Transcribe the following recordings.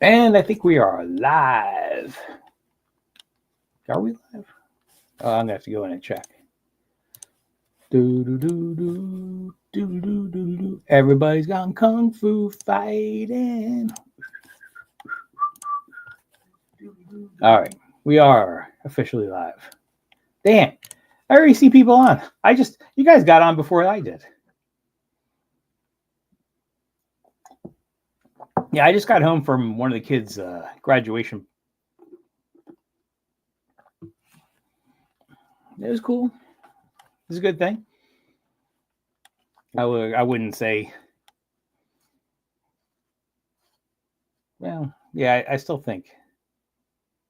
And I think we are live. Are we live? Oh, I'm gonna have to go in and check. Everybody's gone kung fu fighting. All right, we are officially live. Damn, I already see people on. You guys got on before I did. Yeah, I just got home from one of the kids' graduation. It was cool. It was a good thing. I wouldn't say. Well, yeah, I still think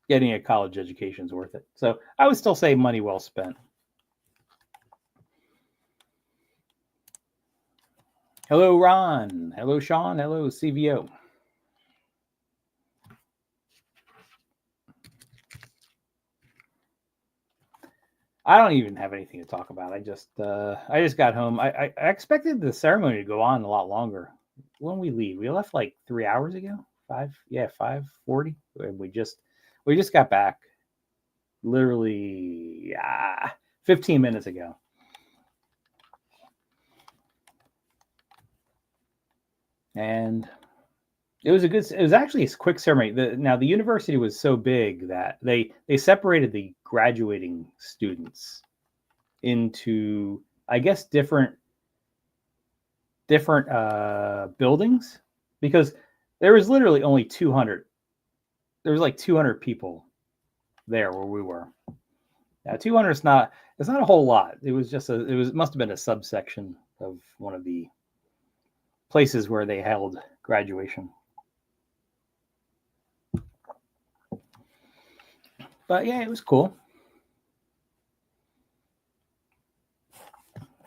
getting a college education is worth it. So I would still say money well spent. Hello, Ron. Hello, Sean. Hello, CVO. I don't even have anything to talk about. I just got home. I expected the ceremony to go on a lot longer. When we leave, we left like 3 hours ago. 5:40. We just got back. Literally 15 minutes ago. And it was actually a quick ceremony. Now the university was so big that they separated the graduating students into, I guess, different buildings, because there was literally only 200. There was like 200 people there where we were. Now 200 is not a whole lot. It was just must have been a subsection of one of the places where they held graduation. But yeah, it was cool.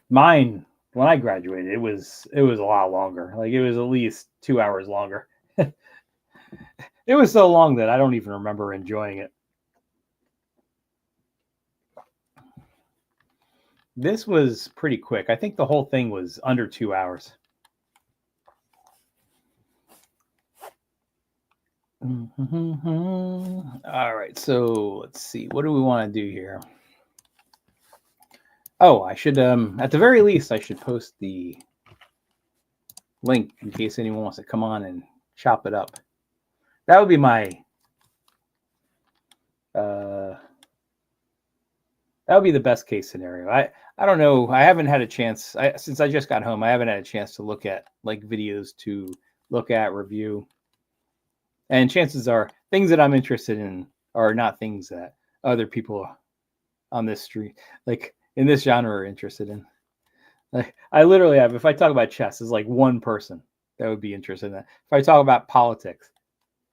Mine, when I graduated, it was a lot longer. Like, it was at least 2 hours longer. It was so long that I don't even remember enjoying it. This was pretty quick. I think the whole thing was under 2 hours. All right, so let's see. What do we want to do here? Oh, I should, at the very least, I should post the link in case anyone wants to come on and chop it up. That would be my, that would be the best case scenario. I don't know. I haven't had a chance, since I just got home, I haven't had a chance to look at like videos to look at, review. And chances are things that I'm interested in are not things that other people on this street, like in this genre, are interested in. Like, I literally have, if I talk about chess, it's like one person that would be interested in that. If I talk about politics,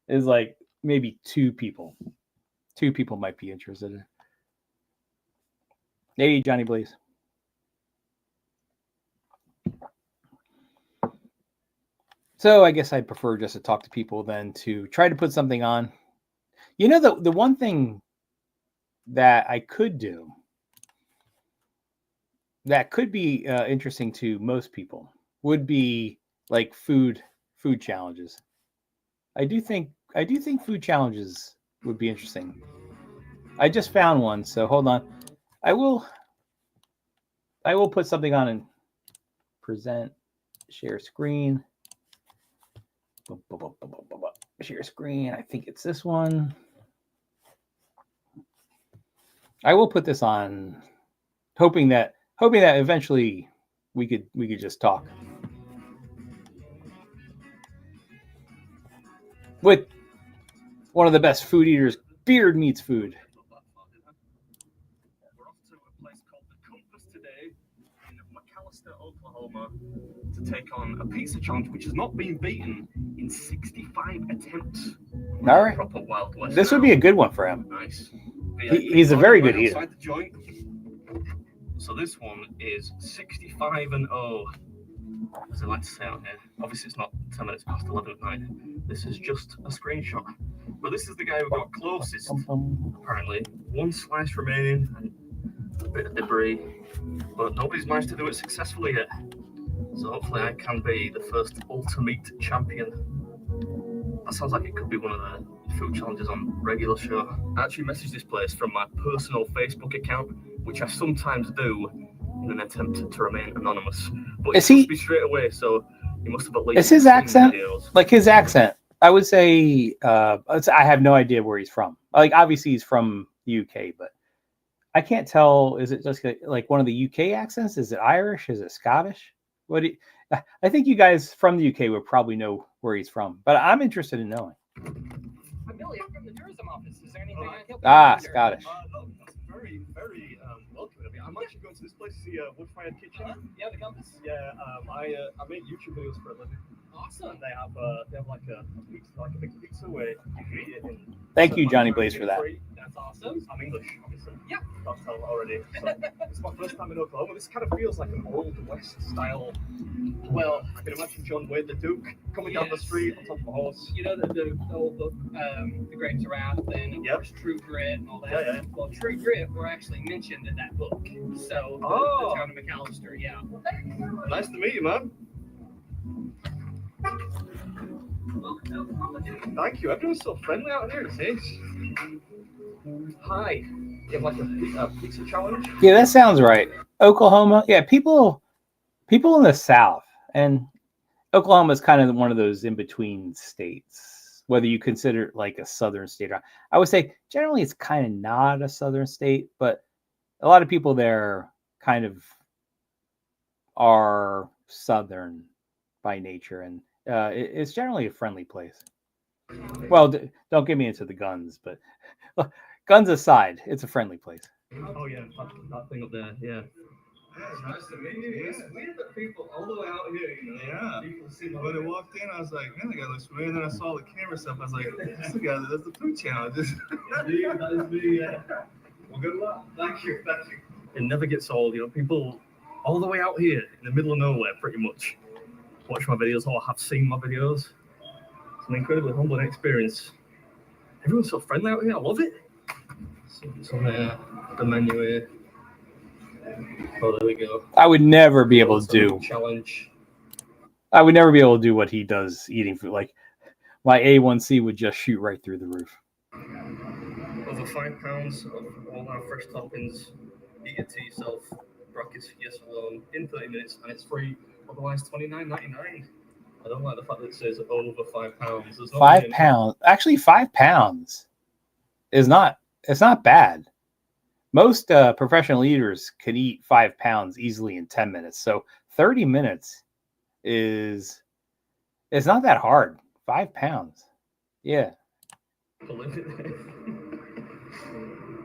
it's like maybe two people. Two people might be interested in it. Hey, Johnny Blaze. So I guess I prefer just to talk to people than to try to put something on. You know, the one thing that I could do that could be interesting to most people would be like food challenges. I do think food challenges would be interesting. I just found one, so hold on. I will put something on and present, share screen. Share screen. I think it's this one. I will put this on, hoping that eventually we could just talk with one of the best food eaters. Beard meets food. We're off to a place called the Compass today in McAlester, Oklahoma, to take on a pizza challenge which has not been beaten in 65 attempts. All right. Proper Wild West. This would be a good one for him. Nice. He's a very good eater. The joint. So this one is 65-0, as I like to say out here. Obviously, it's not 10 minutes past 11 at night. This is just a screenshot. But this is the guy who got closest, apparently. One slice remaining and a bit of debris. But nobody's managed to do it successfully yet. So hopefully I can be the first Ultimate champion. That sounds like it could be one of the food challenges on regular show. I actually messaged this place from my personal Facebook account, which I sometimes do in an attempt to remain anonymous. But Is he he- must be straight away, so he must have at least Is his seen accent videos. like his accent? I would say I have no idea where he's from. Like obviously he's from the UK, but I can't tell. Is it just like one of the UK accents? Is it Irish? Is it Scottish? I think you guys from the UK would probably know where he's from, but I'm interested in knowing. I'm Billy. I'm from the tourism office. Is there anything I can help you Ah, with, sir? Scottish. No, that's very, very welcome. I'm actually going to this place to see Wood-Fired Kitchen. Yeah, the compass. Yeah, I make YouTube videos for a living. Awesome. And they have like a pizza, like a big pizza where you can eat it in. Thank you, Johnny Blaze, for that. That's awesome. I'm English, obviously. Yeah. I'll tell already. So it's my first time in Oklahoma. This kind of feels like an old West style. Well, I can imagine John Wayne the Duke coming down the street on top of a horse. You know the old book, The Great Giraffe, and of Yep. course True Grit and all that. Yeah. Well, True Grit were actually mentioned in that book. So Oh. the town of McAllister, yeah. Nice to meet you, man. Thank you. Everyone's so friendly out here. It is. Hi. You have like a pizza challenge? Yeah, that sounds right. Oklahoma. Yeah, people in the South, and Oklahoma is kind of one of those in between states. Whether you consider it like a southern state, I would say generally it's kind of not a southern state, but a lot of people there kind of are southern by nature, and it's generally a friendly place. Well, don't get me into the guns, but guns aside, it's a friendly place. Oh yeah, that thing up there. Yeah. Yeah, it's nice to meet you. It's weird that people all the way out here, you know. Yeah. People see my When I walked in, I was like, man, the guy looks familiar. And then I saw the camera stuff. I was like, this is the guy that does the food challenges. Indeed, that is me. Well, good luck. Thank you. It never gets old, you know. People all the way out here in the middle of nowhere, pretty much, watch my videos or have seen my videos. It's an incredibly humbling experience. Everyone's so friendly out here. I love it. So the menu here. Oh, there we go. I would never be able to do. Challenge. I would never be able to do what he does eating food. Like my A1C would just shoot right through the roof. Over 5 pounds of all our fresh toppings. Eat it to yourself. Brackets yes alone in 30 minutes, and it's free. Otherwise, $29.99. I don't like the fact that it says over 5 pounds. There's no 5 meaning. pounds. Actually, 5 pounds is not. It's not bad. Most professional eaters can eat 5 pounds easily in 10 minutes. So 30 minutes it's not that hard. 5 pounds. Yeah. Believe it.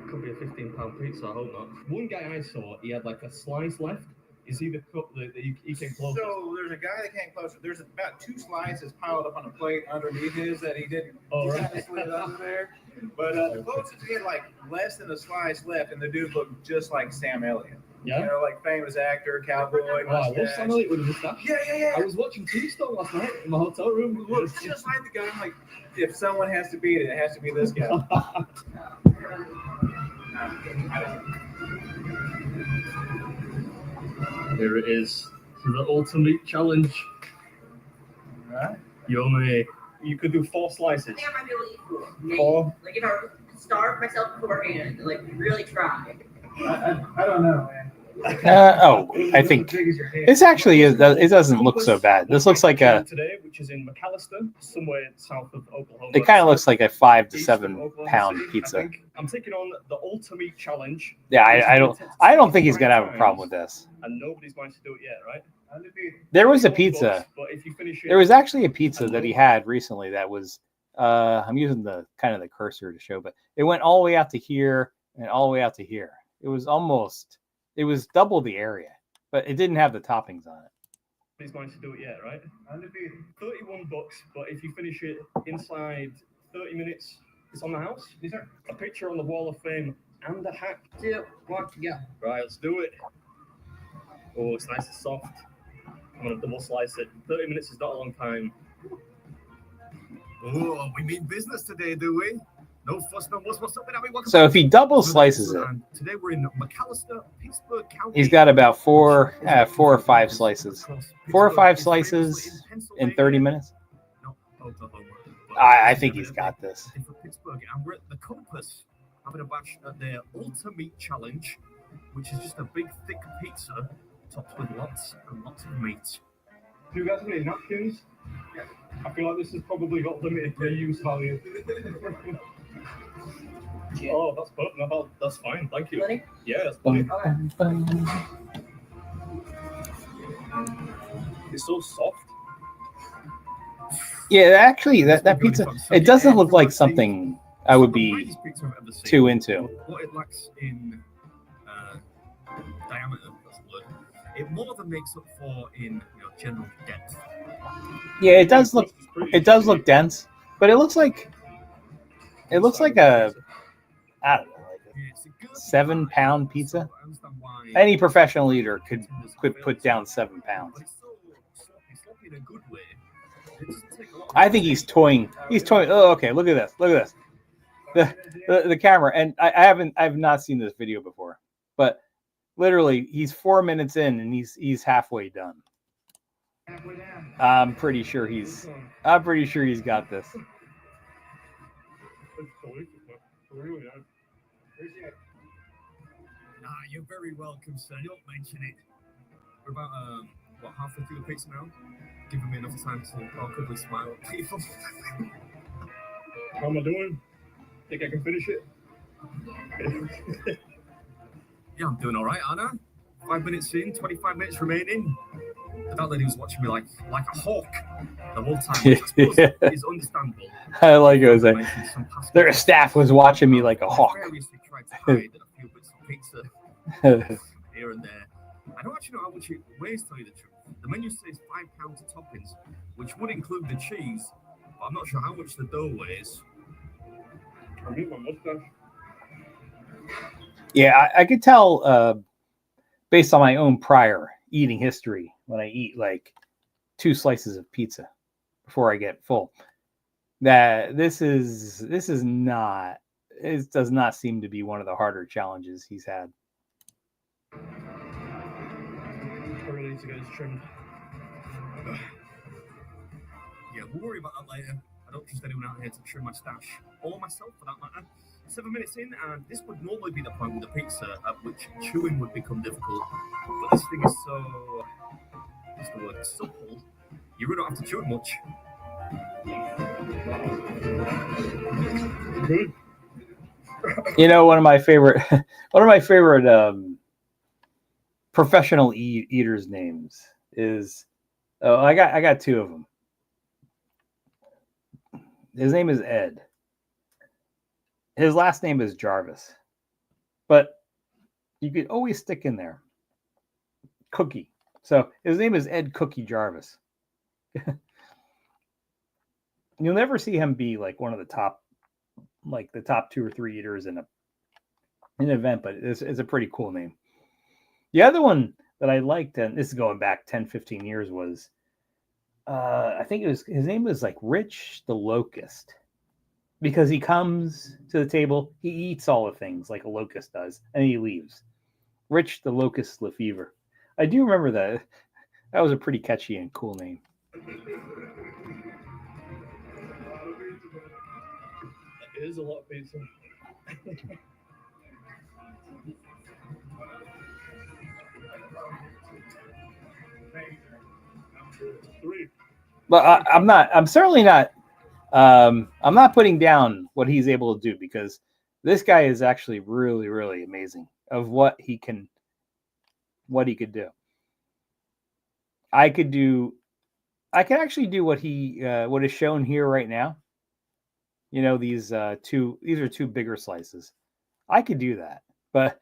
Could be a 15-pound pizza. I hope not. One guy I saw, he had like a slice left. Is he the cook that he came close? So there's a guy that came closer. There's about 2 slices piled up on a plate underneath his that he didn't. Oh, he right. kinda slid under there. But the closest, he had like less than a slice left, and the dude looked just like Sam Elliott. Yeah. You know, like famous actor, cowboy. Oh, I love mustache. Sam Elliott with a mustache. Yeah. I was watching Tombstone last night in my hotel room. It looks just like the guy. I'm like, if someone has to beat it, it has to be this guy. Here it is. This is the ultimate challenge. Right. Yummy. You could do 4 slices. I think I might be able to eat 4. Maybe. 4. Like if I were to starve myself beforehand, like really try. I don't know, man. I think As big as your hand. it's actually it doesn't look so bad. This looks like a. Today, which is in McAllister, somewhere south of Oklahoma. It kind of looks like a 5 to East of 7 Oklahoma pound City. pizza. I think I'm taking on the ultimate challenge. Yeah, I don't think he's gonna have a problem with this. And nobody's managed to do it yet, right? Undefeated. There was a $1, pizza. But if you finish it, There was actually a pizza that he had recently that was I'm using the kind of the cursor to show, but it went all the way out to here and all the way out to here. It was double the area, but it didn't have the toppings on it. nobody's managed to do it yet, right? Undefeated. $31, but if you finish it inside 30 minutes, it's on the house. Yes, sir. A picture on the wall of fame and a hat. 2, 1, go. Right, let's do it. Oh, it's nice and soft. I'm gonna double slice it. 30 minutes is not a long time. Oh, we mean business today, do we? No fuss, no muss. What's up, everyone? So if he double slices it, Today we're in McAllister, Pittsburgh County. he's got about four or five slices. 4 or 5 slices in 30 minutes. No, Oklahoma. I think he's got this. For Pittsburgh, and we're at the Compass having a batch at their Ultra Meat Challenge, which is just a big, thick pizza topped with lots and lots of meat. Do you guys have any napkins? I feel like this has probably got limited reuse value. Oh, that's perfect. No, that's fine. Thank you. Plenty? Yeah, that's fine. It's so soft. Yeah, actually, that pizza, it doesn't look like something I would be too into. What it lacks in diameter, that's the word, it more than makes up for in general depth. Yeah, it does look dense, but it looks like a, I don't know, like a 7-pound pizza. Any professional eater could put down 7 pounds. In a good way. It doesn't take a lot. I think he's toying. Oh, okay. Look at this. Look at this. The camera, and I've not seen this video before, but literally he's 4 minutes in and he's halfway done. I'm pretty sure he's got this. Nah, you're very welcome, sir. Don't mention it. We're about halfway through the pizza now, giving me enough time to awkwardly smile at people. How am I doing? Think I can finish it? Yeah, I'm doing all right, Anna. 5 minutes in, 25 minutes remaining. That lady was watching me like a hawk the whole time, which I suppose is understandable. I like it. Their staff was watching me like a hawk. I variously tried to hide a few bits of pizza here and there. I don't actually know how much it weighs, to tell you the truth. The menu says 5 pounds of toppings, which would include the cheese, but I'm not sure how much the dough weighs. I need my mustache. Yeah, I could tell based on my own prior eating history when I eat like 2 slices of pizza before I get full that this does not seem to be one of the harder challenges he's had. I really need to get this trimmed. Yeah, we'll worry about that later. I don't trust anyone out here to trim my stash, or myself for that matter. 7 minutes in, and this would normally be the point with the pizza at which chewing would become difficult. But this thing is so, what's the word, supple, you really don't have to chew it much. Good. You know, one of my favorite professional eaters' names is I got 2 of them. His name is Ed. His last name is Jarvis, but you could always stick in there Cookie. So his name is Ed Cookie Jarvis. You'll never see him be like one of the top 2 or 3 eaters in an event, but it's a pretty cool name. The other one that I liked, and this is going back 10, 15 years, was I think his name was like Rich the Locust. Because he comes to the table, he eats all the things like a locust does, and he leaves. Rich the Locust Lefevre. I do remember that. That was a pretty catchy and cool name. It is a lot of pizza. 3. But I'm certainly not. I'm not putting down what he's able to do, because this guy is actually really, really amazing of what he could do. I could actually do what is shown here right now. You know, these are 2 bigger slices. I could do that, but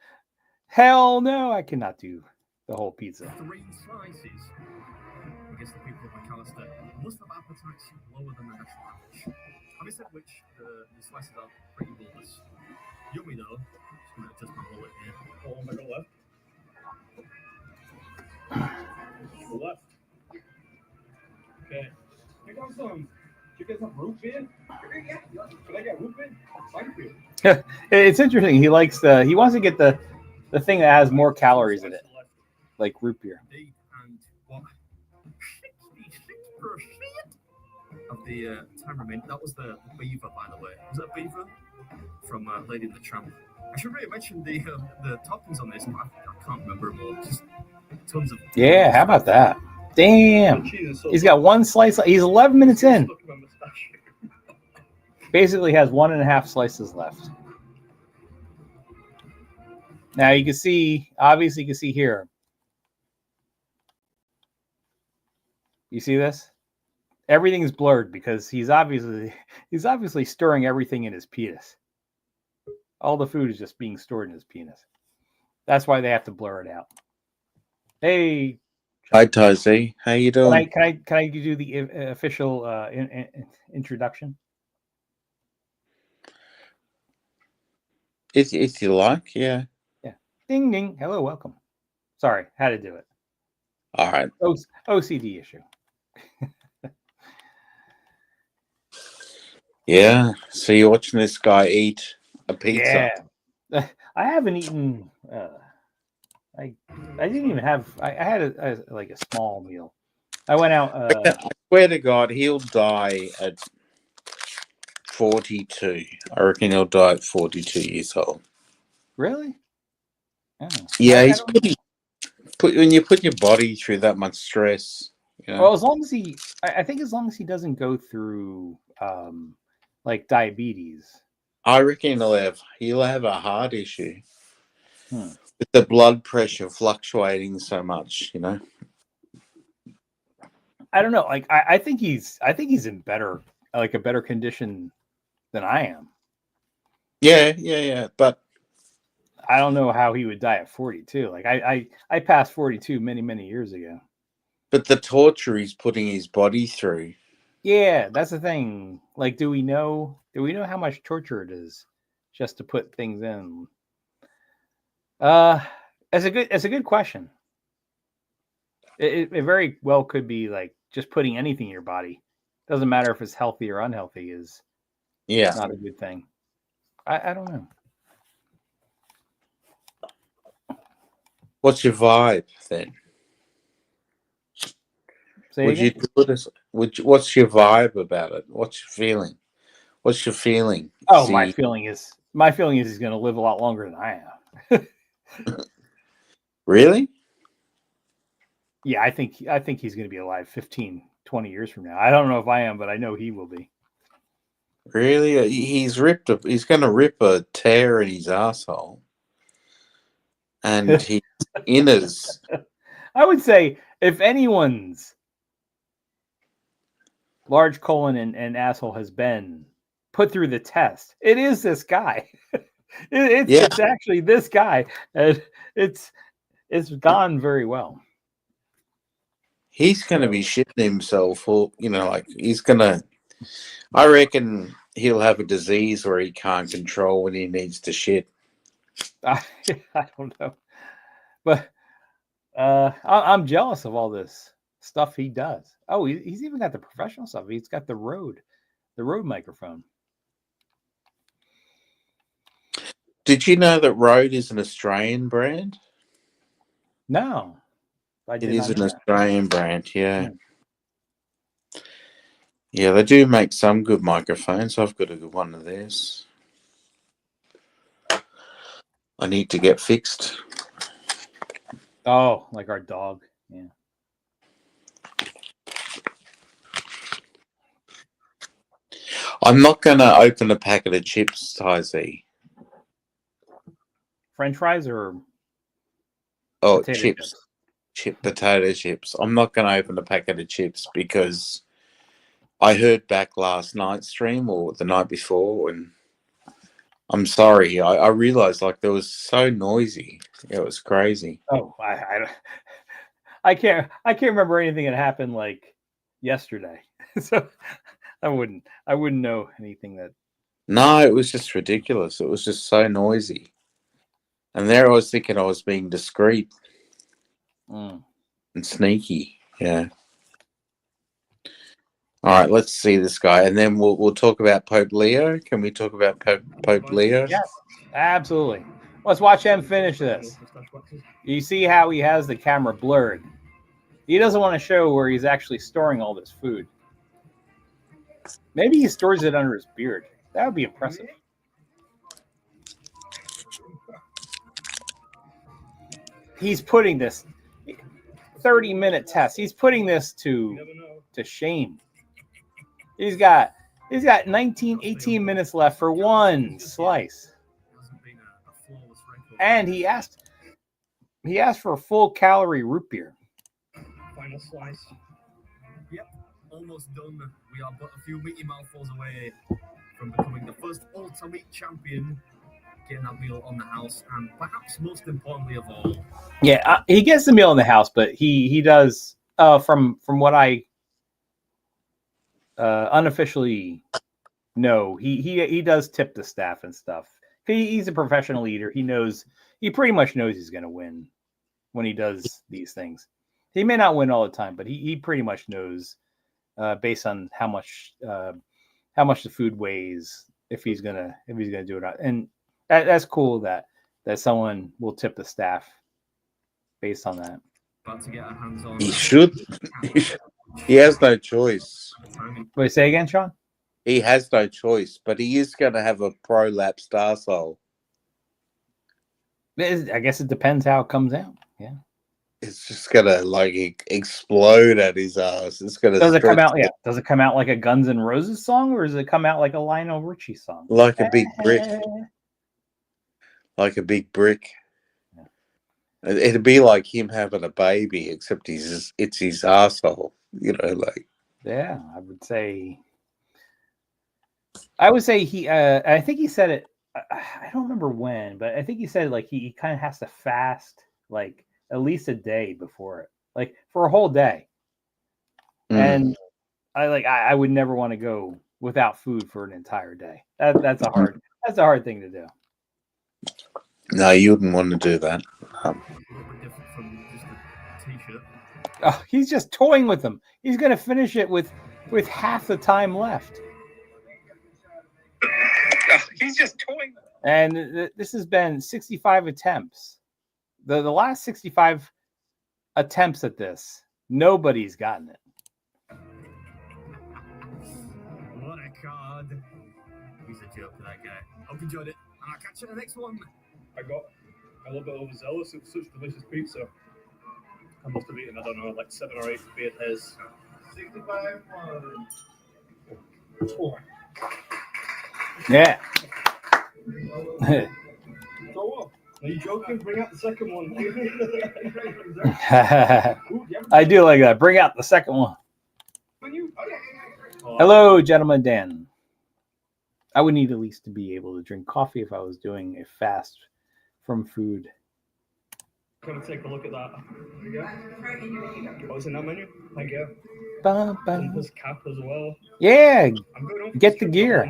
hell no, I cannot do the whole pizza. 3 slices. I guess the people of McAllister must have appetites lower than the national average. Having said which, the slices are pretty bulbous. Yummy though. Just going to adjust my bullet here. Oh, my God, left. to the left. Okay. You guys, do you guys have root beer? Can I get root beer? Thank you. It's interesting. He likes he wants to get the thing that has more calories in it, like root beer. And what? 66% of the time remained. That was the beaver, by the way. Was that beaver from Lady and the Tramp? I should really mention the toppings on this, but I can't remember them all. Just tons of. Yeah, how about that? Damn. He's got one slice. He's 11 minutes in. Basically has 1.5 slices left. Now you can see, obviously you can see here. You see this? Everything's blurred because he's obviously stirring everything in his penis. All the food is just being stored in his penis. That's why they have to blur it out. Hey, Hi, Tazi. How you doing? can I do the official introduction? If you like, yeah. Yeah. Ding ding. Hello, welcome. Sorry, had to do it. All right. OCD issue. Yeah. So you're watching this guy eat a pizza. Yeah. I haven't eaten. I didn't even have. I had a small meal. I went out. I swear to God, he'll die at 42. I reckon he'll die at 42 years old. Really? Oh. Yeah, he's when you put your body through that much stress. You know? Well, as long as I think as long as he doesn't go through like diabetes. I reckon he'll have a heart issue with the blood pressure fluctuating so much. You know. I don't know. Like I think he's in better a better condition than I am. Yeah. But I don't know how he would die at 42. Like I passed 42 many years ago. But the torture he's putting his body through. Yeah, that's the thing. Like, do we know how much torture it is just to put things in? It's a good question. It very well could be like just putting anything in your body. Doesn't matter if it's healthy or unhealthy is not a good thing. I don't know. What's your vibe then? What's your vibe about it? What's your feeling? What's your feeling? Oh, my feeling is he's going to live a lot longer than I am. Really? Yeah, I think he's going to be alive 15, 20 years from now. I don't know if I am, but I know he will be. Really? He's going to rip a tear in his asshole. And his inners. I would say if anyone's large colon and asshole has been put through the test, it is this guy. It's actually this guy. And it's gone very well. He's going to be shitting himself, or he's going to. I reckon he'll have a disease where he can't control when he needs to shit. I don't know, but I'm jealous of all this stuff he does. Oh, he's even got the professional stuff. He's got the Rode microphone. Did you know that Rode is an Australian brand? No, it is an Australian brand. Yeah. Yeah, they do make some good microphones. I've got a good one of theirs. I need to get fixed. Oh, like our dog. Yeah. I'm not going to open a packet of chips, Tyzee. French fries or chips. Potato chips. I'm not going to open a packet of chips because I heard back last night's stream or the night before, and I'm sorry. I realized there was so noisy. It was crazy. Oh, I can't remember anything that happened like yesterday. So I wouldn't know anything that. No, it was just ridiculous. It was just so noisy. And there I was thinking I was being discreet. and sneaky. Yeah. All right, let's see this guy, and then we'll talk about Pope Leo. Can we talk about Pope Leo? Yes, absolutely. Let's watch him finish this. You see how he has the camera blurred. He doesn't want to show where he's actually storing all this food. Maybe he stores it under his beard. That would be impressive. He's putting this 30-minute test. He's putting this to shame. He's got 18 minutes left for one slice. And he asked for a full calorie root beer. Final slice. Yep, almost done. We are but a few meaty mouthfuls away from becoming the first Ultra Meat champion, getting that meal on the house, and perhaps most importantly of all. Yeah, he gets the meal in the house, but he does from what I unofficially know, he does tip the staff and stuff. He's a professional eater. He pretty much knows he's going to win when he does these things. He may not win all the time, but he pretty much knows based on how much the food weighs if he's gonna do it. And that's cool that someone will tip the staff based on that. About to get our hands on. He should. He has no choice. Wait, say again, Sean? He has no choice, but he is going to have a prolapsed arsehole. I guess it depends how it comes out. Yeah. It's just going to explode at his ass. It's going to. Does it come out? Yeah. Does it come out like a Guns N' Roses song, or does it come out like a Lionel Richie song? Like a big brick. Like a big brick. Yeah. It'd be like him having a baby, except it's his arsehole. Yeah, I would say he. I think he said it. I don't remember when, but I think he said he kind of has to fast at least a day before it, for a whole day. And I would never want to go without food for an entire day. That's a hard thing to do. No, you wouldn't want to do that. Oh, he's just toying with them. He's going to finish it with half the time left. He's just toying. And this has been 65 attempts. The last 65 attempts at this, nobody's gotten it. What a card. He's a joke, that guy. Hope you enjoyed it, and I'll catch you in the next one. I got a little bit overzealous. It was such delicious pizza. I must have eaten, 7 or 8 beer pairs. 65 4. Yeah. So what? Are you joking? Bring out the second one. I do like that. Bring out the second one. Hello, Gentleman Dan. I would need at least to be able to drink coffee if I was doing a fast from food. Come and take a look at that. There you go. What's in that menu? Thank you. There's cap as well. Yeah. I'm going on Get the gear.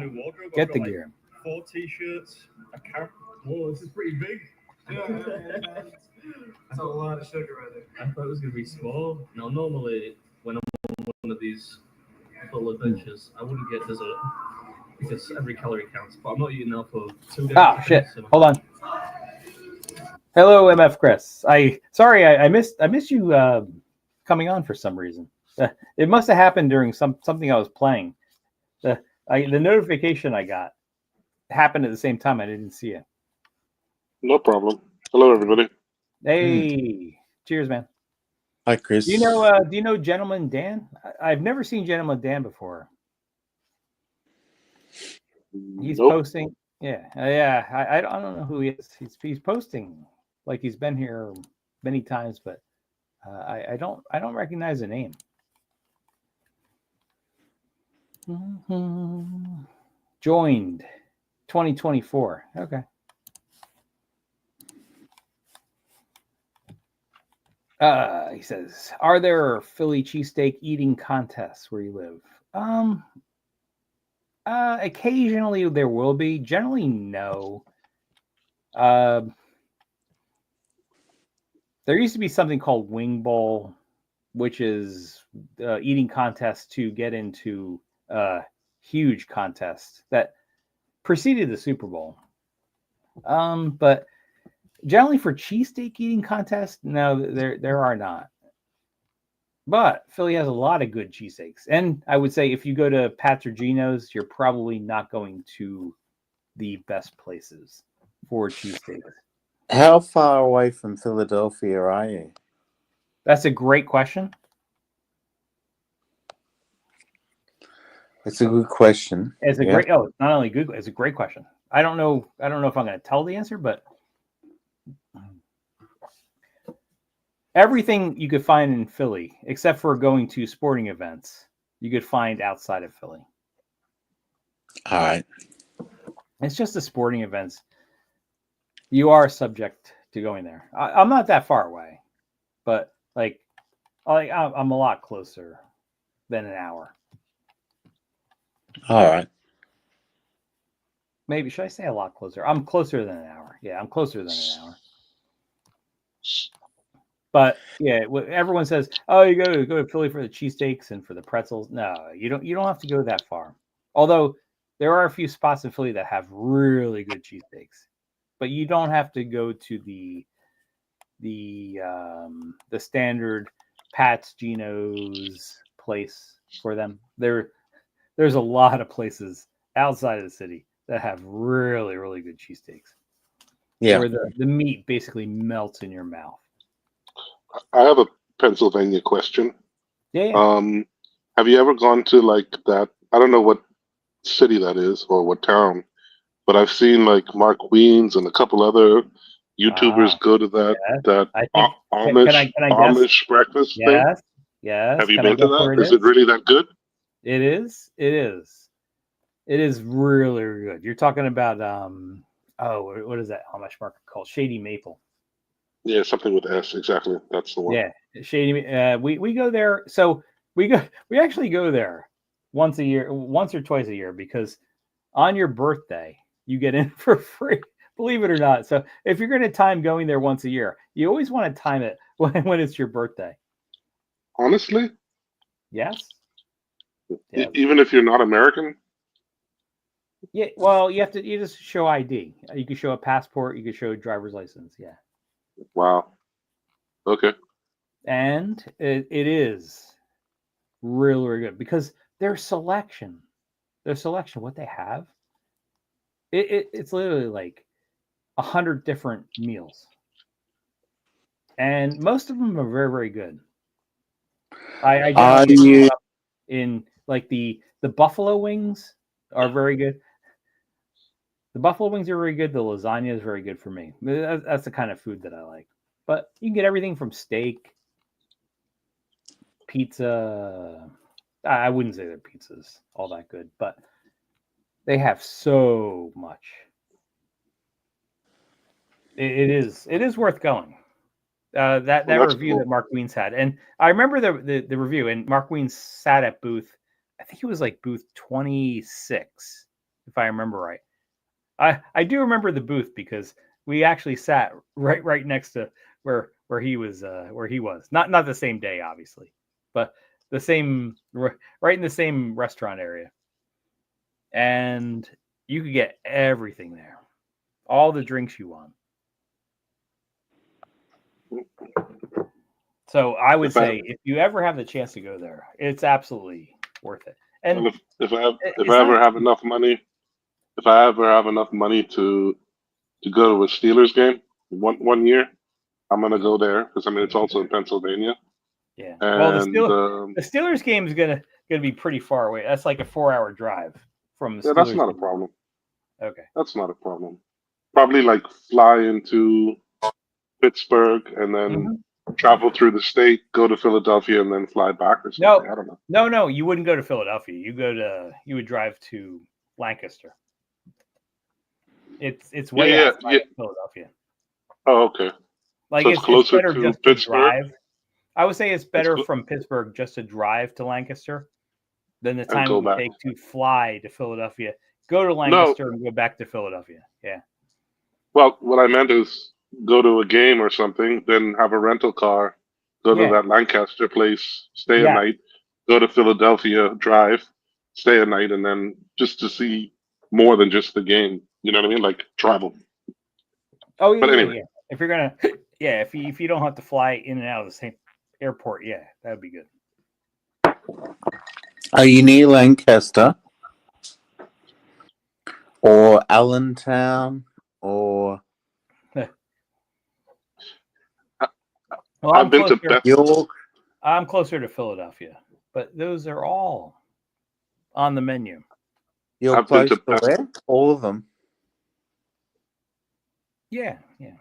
Get the got, gear. 4 t-shirts, a cap. Whoa, this is pretty big. That's a lot of sugar right there. I thought it was going to be small. Now, normally, when I'm on one of these little adventures, I wouldn't get dessert because every calorie counts. But I'm not eating now for 2 days. Oh, shit. Hold on. Hello, MF Chris. I missed you coming on for some reason. It must have happened during something I was playing. The notification I got happened at the same time. I didn't see it. No problem. Hello, everybody. Hey, cheers, man. Hi, Chris. Do you know Gentleman Dan? I've never seen Gentleman Dan before. He's posting. Yeah. I don't know who he is. He's posting like he's been here many times, but I don't recognize the name. Joined 2024. Okay. He says, are there Philly cheesesteak eating contests where you live? Occasionally there will be. Generally, no. There used to be something called Wing Bowl which is eating contests to get into a huge contest that preceded the Super Bowl. But generally for cheesesteak eating contests, no, there are not. But Philly has a lot of good cheesesteaks. And I would say if you go to Pat's or Gino's, you're probably not going to the best places for cheesesteaks. How far away from Philadelphia are you? That's a great question. It's a good question. It's a Yeah. great. Oh, it's not only good. It's a great question. I don't know if I'm going to tell the answer, but everything you could find in Philly, except for going to sporting events, you could find outside of Philly. All right. It's just the sporting events. You are subject to going there. I'm not that far away, but I'm a lot closer than an hour. All right. Maybe should I say a lot closer? I'm closer than an hour. Yeah, I'm closer than an hour. But yeah, everyone says, "Oh, you go to Philly for the cheesesteaks and for the pretzels." No, you don't. You don't have to go that far. Although there are a few spots in Philly that have really good cheesesteaks, but you don't have to go to the standard Pat's, Gino's place for them. There's a lot of places outside of the city that have really, really good cheesesteaks. Yeah. Where the meat basically melts in your mouth. I have a Pennsylvania question. Yeah. Have you ever gone to like that? I don't know what city that is or what town, but I've seen like Mark Wiens and a couple other YouTubers go to that Amish breakfast thing. Yes. Yes. Have you Can I been to guess where that? Is it really that good? It is. It is. It is really, really good. You're talking about what is that Amish market called? Shady Maple. Yeah, something with S. Exactly. That's the one. Yeah, Shady. We go there. So we actually go there once or twice a year because on your birthday you get in for free. Believe it or not. So if you're going to time going there once a year, you always want to time it when it's your birthday. Honestly? Yes. Even if you're not American? Yeah. Well, you just show ID. You can show a passport. You can show a driver's license. Yeah. Wow. Okay. And it is really, really good because their selection, what they have, it's literally like 100 different meals, and most of them are very, very good. I generally in like the buffalo wings are very good. The buffalo wings are very good. The lasagna is very good for me. That's the kind of food that I like. But you can get everything from steak, pizza. I wouldn't say their pizza's all that good, but they have so much. It is worth going. That review cool. that Mark Wiens had, and I remember the review, and Mark Wiens sat at booth. I think it was like booth 26, if I remember right. I do remember the booth because we actually sat right next to where he was not the same day obviously, but the same right in the same restaurant area, and you could get everything there, all the drinks you want. So I would say if you ever have the chance to go there, it's absolutely worth it. And if I ever have enough money to go to a Steelers game one year, I'm gonna go there because it's also in Pennsylvania. Yeah. And, well, the Steelers game is gonna be pretty far away. That's like a 4-hour drive from the Steelers. Yeah, that's not a problem. Okay. That's not a problem. Probably like fly into Pittsburgh and then travel through the state, go to Philadelphia, and then fly back or something. I don't know. No, you wouldn't go to Philadelphia. You would drive to Lancaster. It's way outside of Philadelphia. Oh, okay. Like so it's closer better to just Pittsburgh. To drive. I would say it's better from Pittsburgh just to drive to Lancaster than the time it would take to fly to Philadelphia. Go to Lancaster and go back to Philadelphia. Yeah. Well, what I meant is go to a game or something, then have a rental car, go Yeah. to that Lancaster place, stay Yeah. a night, go to Philadelphia, drive, stay a night, and then just to see more than just the game. You know what I mean? Like travel. Oh yeah, But yeah, anyway. yeah. If you're gonna, yeah, if you don't have to fly in and out of the same airport, yeah, that would be good. Are you near Lancaster or Allentown or Well, I've been to Beth. York? I'm closer to Philadelphia, but those are all on the menu. You're I've been close to to where? All of them. Yeah, yeah.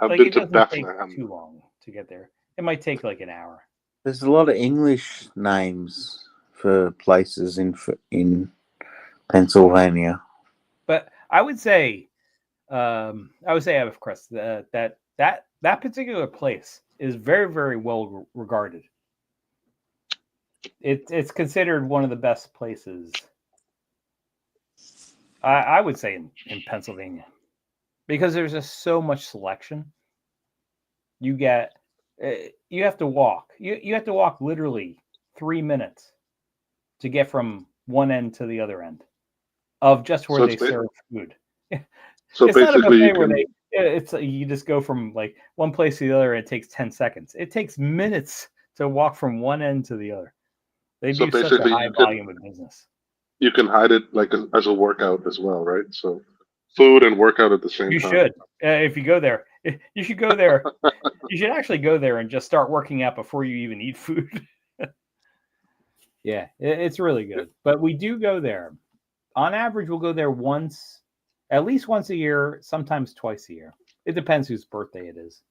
I've Like been it to doesn't take Bethlehem. too long to get there. It might take like an hour. There's a lot of English names for places in Pennsylvania. But I would say Evercrest, that particular place is very, very well regarded. It's considered one of the best places. I would say in Pennsylvania, because there's just so much selection. You have to walk. You have to walk literally 3 minutes to get from one end to the other end of just where So they it's ba- serve food. So It's not a basically, you buffet where can. it's you just go from like one place to the other and it takes 10 seconds. It takes minutes to walk from one end to the other. They So do such a basically, high volume of business. you can hide it like as a workout as well, right? So food and workout at the same You time. should. If you go there, you should go there. You should actually go there and just start working out before you even eat food. Yeah, it's really good. But we do go there. On average, we'll go there at least once a year, sometimes twice a year. It depends whose birthday it is.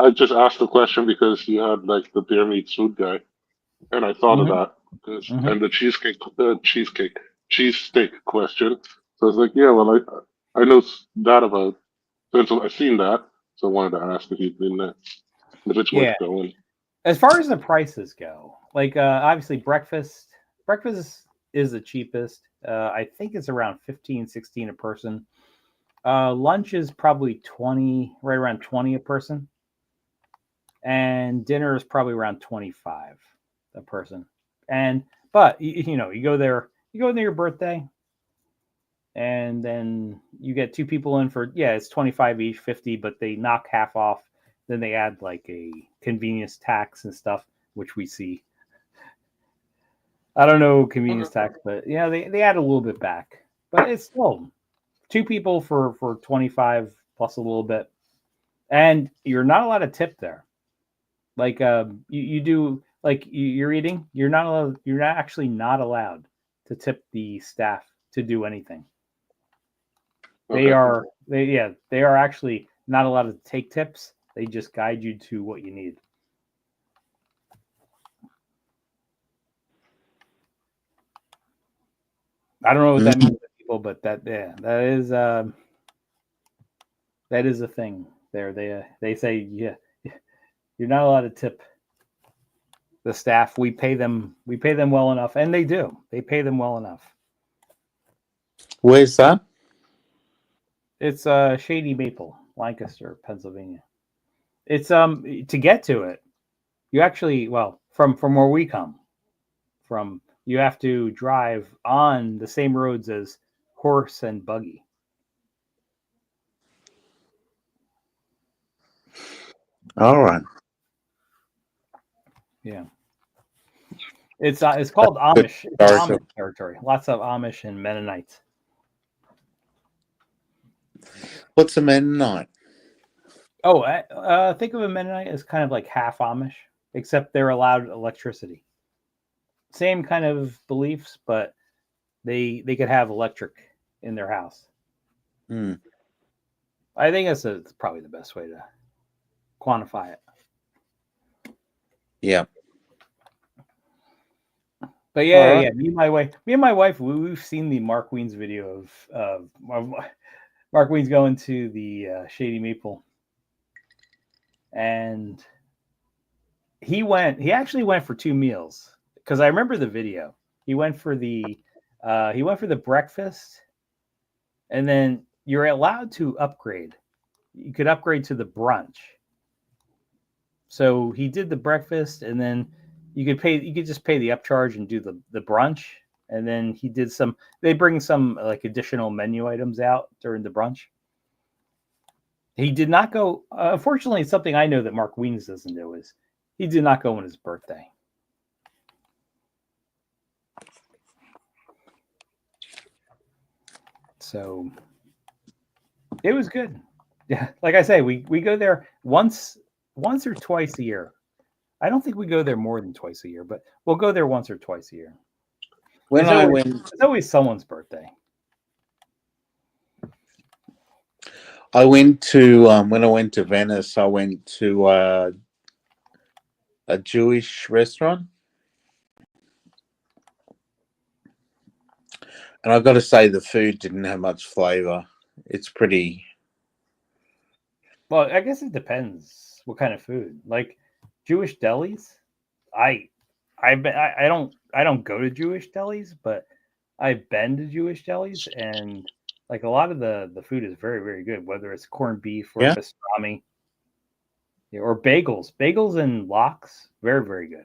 I just asked the question because you had like the beer meats food guy, and I thought Mhm. of that. 'Cause- Mhm. And the cheesesteak question. So I was like, yeah, well, I know that about. So I've seen that, so I wanted to ask if you've been there, if it's Yeah. worth going. As far as the prices go, like obviously breakfast is the cheapest. I think it's around 15, 16 a person. Lunch is probably 20, right around 20 a person. And dinner is probably around 25 a person. But you go there on your birthday, and then you get two people in for it's 25 each, 50, but they knock half off. Then they add like a convenience tax and stuff, which we see. I don't know convenience tax, but they add a little bit back. But it's still two people for 25 plus a little bit. And you're not allowed to tip there. Like you do, like you're eating, you're actually not allowed to tip the staff to do anything. They Okay. they are actually not allowed to take tips. They just guide you to what you need. I don't know what that means to people, but that is a thing. There, they say you're not allowed to tip the staff. We pay them well enough, and they do. They pay them well enough. Where's that? It's Shady Maple, Lancaster, Pennsylvania. It's to get to it, you actually from where we come from, you have to drive on the same roads as horse and buggy. All right. Yeah. It's called Amish. It's Amish territory. Lots of Amish and Mennonites. What's a Mennonite? Oh, think of a Mennonite as kind of like half Amish, except they're allowed electricity. Same kind of beliefs, but they could have electric in their house. Hmm. I think it's probably the best way to quantify it. Yeah. But yeah. Me and my wife, we've seen the Mark Wiens video of Mark Wiens going to the Shady Maple, and he actually went for 2 meals, because I remember the video. He went for the breakfast, and then you're allowed to upgrade. You could upgrade to the brunch, So he did the breakfast, and then you could just pay the upcharge and do the brunch. And then he did they bring some like additional menu items out during the brunch. He did not go. Unfortunately, something I know that Mark Wiens doesn't do is he did not go on his birthday. So it was good. Yeah, like I say, we go there once or twice a year. I don't think we go there more than twice a year, but we'll go there once or twice a year. When It's always someone's birthday. I went to when I went to Venice, I went to a Jewish restaurant, and I've got to say the food didn't have much flavor. It's pretty. Well, I guess it depends what kind of food. Like Jewish delis, I don't go to Jewish delis, but I've been to Jewish delis, and like a lot of the food is very, very good, whether it's corned beef or pastrami, or bagels and lox, very, very good.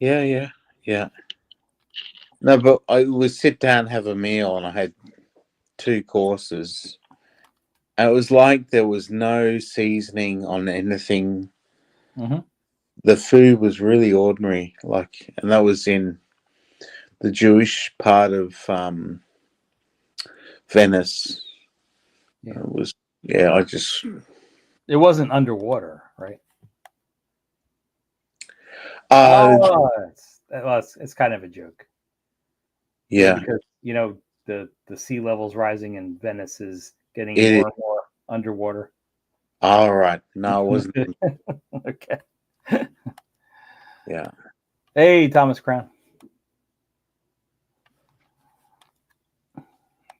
Yeah. No, but I would sit down, have a meal, and I had 2 courses. And it was like there was no seasoning on anything. Mm-hmm. The food was really ordinary, and that was in the Jewish part of Venice. Yeah. It was, It wasn't underwater, right? It's kind of a joke. Yeah. Because the sea levels rising and Venice is getting It more and more underwater. All right. No, it wasn't. Okay. Yeah. Hey, Thomas Crown.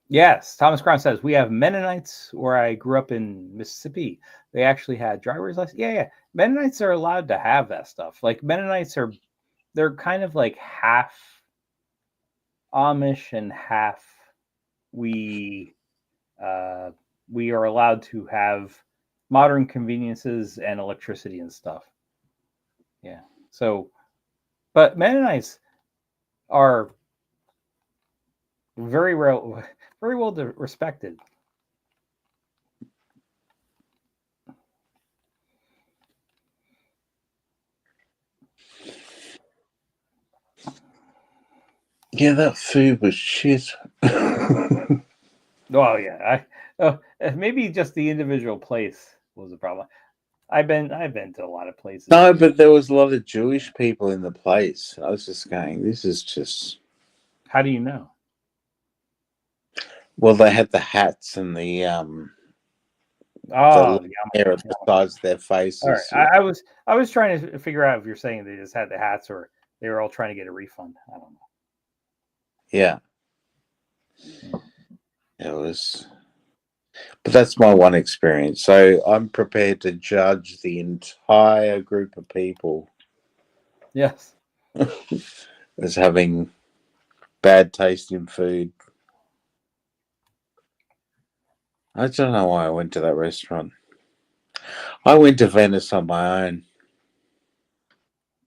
Yes, Thomas Crown says we have Mennonites where I grew up in Mississippi. They actually had driver's license. Yeah. Mennonites are allowed to have that stuff. Like Mennonites they're kind of like half Amish and half we are allowed to have modern conveniences and electricity and stuff. Yeah. So, but Mennonites are very well respected. Yeah, that food was shit. Oh yeah, maybe just the individual place was the problem. I've been to a lot of places. No, but there was a lot of Jewish people in the place. I was just going, this is just. How do you know? Well, they had the hats and the hair at the sides of their faces. All right. I was trying to figure out if you're saying they just had the hats or they were all trying to get a refund. I don't know. Yeah. It was, but that's my one experience. So I'm prepared to judge the entire group of people. Yes. As having bad taste in food. I don't know why I went to that restaurant. I went to Venice on my own.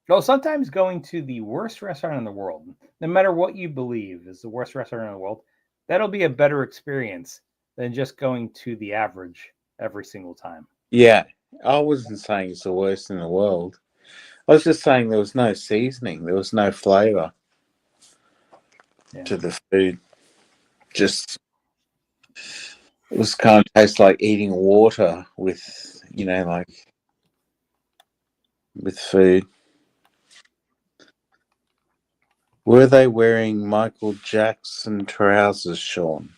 No, sometimes going to the worst restaurant in the world, no matter what you believe is the worst restaurant in the world, that'll be a better experience than just going to the average every single time. Yeah, I wasn't saying it's the worst in the world. I was just saying there was no seasoning. There was no flavor to the food. Just, it was kind of tastes like eating water with, with food. Were they wearing Michael Jackson trousers, Sean?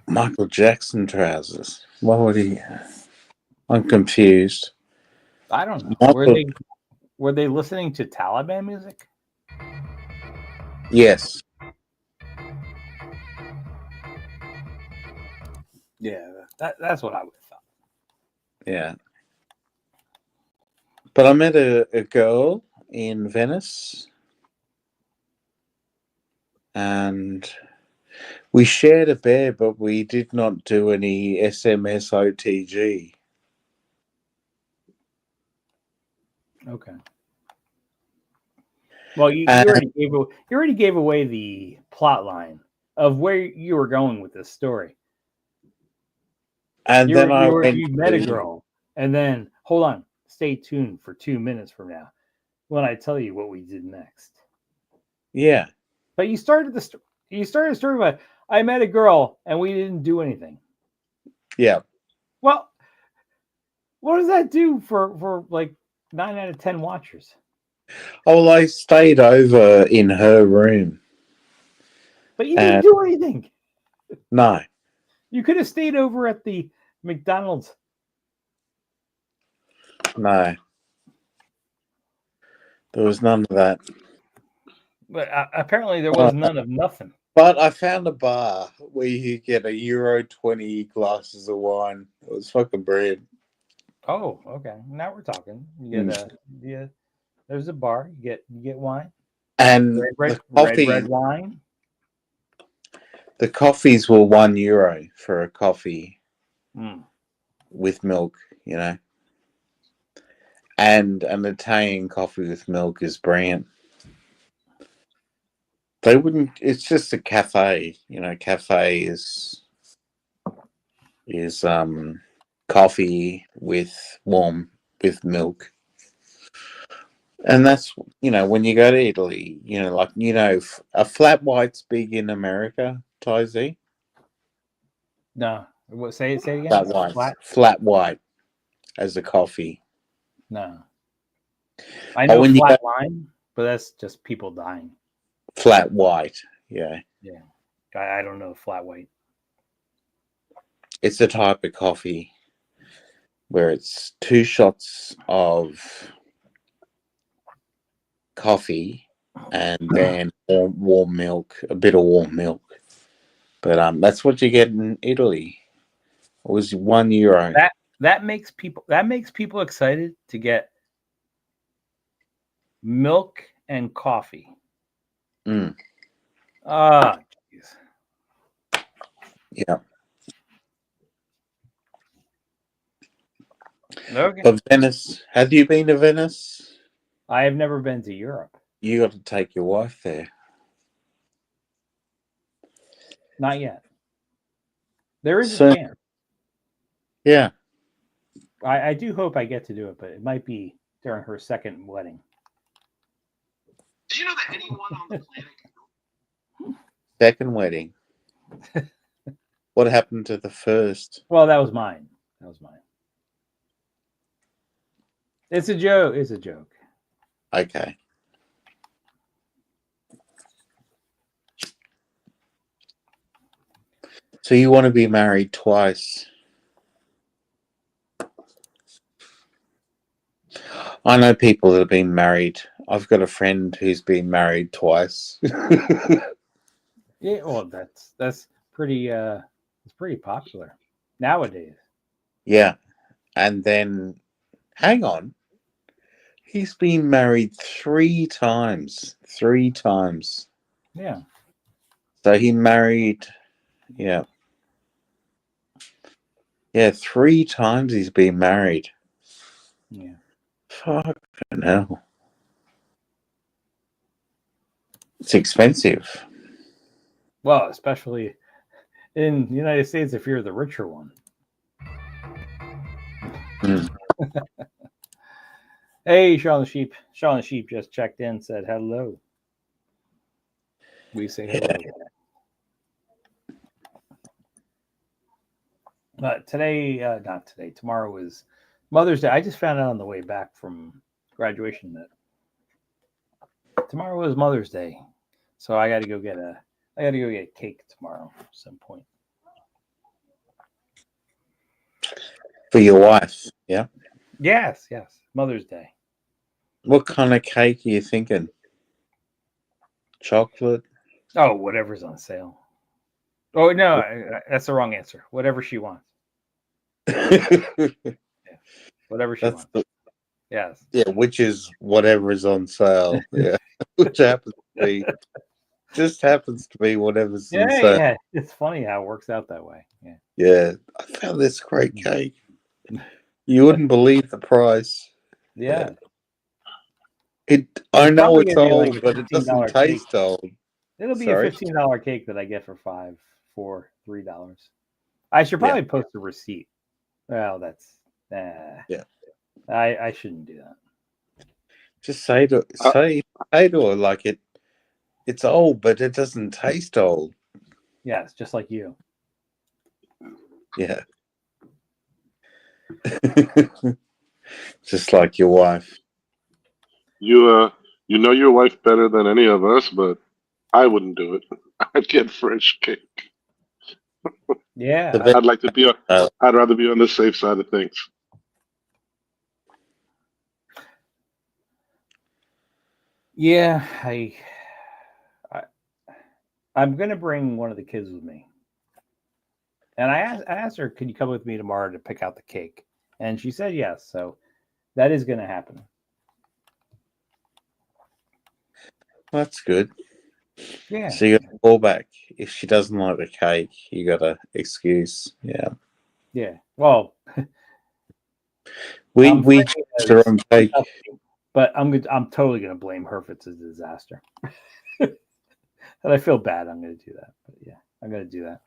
Michael Jackson trousers. Why would he? I'm confused. I don't know. Were they listening to Taliban music? Yes. Yeah, that's what I would have thought. Yeah. But I met a girl in Venice, and We shared a bed, but we did not do any SMS OTG. Okay. Well, you already gave away the plot line of where you were going with this story. And then You met a girl, and then hold on, stay tuned for 2 minutes from now when I tell you what we did next. Yeah. But you started the story by I met a girl and we didn't do anything. Yeah. Well, what does that do for like 9 out of 10 watchers? Oh, well, I stayed over in her room. But you didn't do anything. No. You could have stayed over at the McDonald's. No. There was none of that. But apparently there was none of nothing. But I found a bar where you get a €20 glasses of wine. It was fucking brilliant. Oh, okay. Now we're talking. You get there's a bar. You get wine. And Red wine. The coffees were €1 for a coffee with milk, you know. And an Italian coffee with milk is brilliant. They wouldn't. It's just a cafe, you know. Cafe is coffee with milk, and that's, you know, when you go to Italy, you know, like, you know, a flat white's big in America, Ty Z. No, say it again. Flat white as a coffee. No, I know flat line, but that's just people dying. Flat white, yeah. Yeah, I don't know flat white. It's a type of coffee where it's 2 shots of coffee and then warm milk, a bit of warm milk. But that's what you get in Italy. It was €1. That makes people excited to get milk and coffee. Ah, jeez. Yeah. Okay. But Venice, have you been to Venice? I have never been to Europe. You got to take your wife there. Not yet. There is a chance. Yeah. I do hope I get to do it, but it might be during her second wedding. Do you know that anyone on the planet? Second wedding. What happened to the first? Well, that was mine. It's a joke. Okay. So you want to be married twice? I know people that have been married. I've got a friend who's been married twice. Yeah, well, that's pretty. It's pretty popular nowadays. Yeah, and then hang on, he's been married 3 times. 3 times. Yeah. So he married. Yeah. Yeah, 3 times he's been married. Yeah. Fucking hell. It's expensive. Well, especially in the United States, if you're the richer one. Hey, Sean the Sheep. Sean the Sheep just checked in, said hello. We say hello. Not today. Tomorrow is Mother's Day. I just found out on the way back from graduation that tomorrow is Mother's Day, so I got to go get a cake tomorrow at some point. For your wife, yeah? Yes. Mother's Day. What kind of cake are you thinking? Chocolate? Oh, whatever's on sale. Oh, no, that's the wrong answer. Whatever she wants. Whatever she wants. Yes. Yeah, which is whatever is on sale. Yeah. Which happens to be just happens to be whatever's Yeah, inside. yeah. It's funny how it works out that way. Yeah. Yeah, I found this great cake. You wouldn't believe the price. Yeah. I It's know probably it's gonna be like old, a but it doesn't $15 taste cake. old. It'll be Sorry? a $15 cake that I get for $3. I should Yeah. probably post a receipt. Well, that's Yeah. I shouldn't do that. Just say to her like it's old, but it doesn't taste old. Yeah, it's just like you. Yeah. Just like your wife. You know your wife better than any of us, but I wouldn't do it. I'd get French cake. Yeah. The best- I'd like to be. I'd rather be on the safe side of things. Yeah, I'm gonna bring one of the kids with me. And I asked her, "Can you come with me tomorrow to pick out the cake?" And she said yes. So that is going to happen. That's good. Yeah. So you got to call back. If she doesn't like the cake, you got an excuse. Yeah. Yeah. Well, We I'm choose afraid our own cake. but I'm totally going to blame her if it's a disaster. And I feel bad. I'm going to do that. But yeah, I'm going to do that.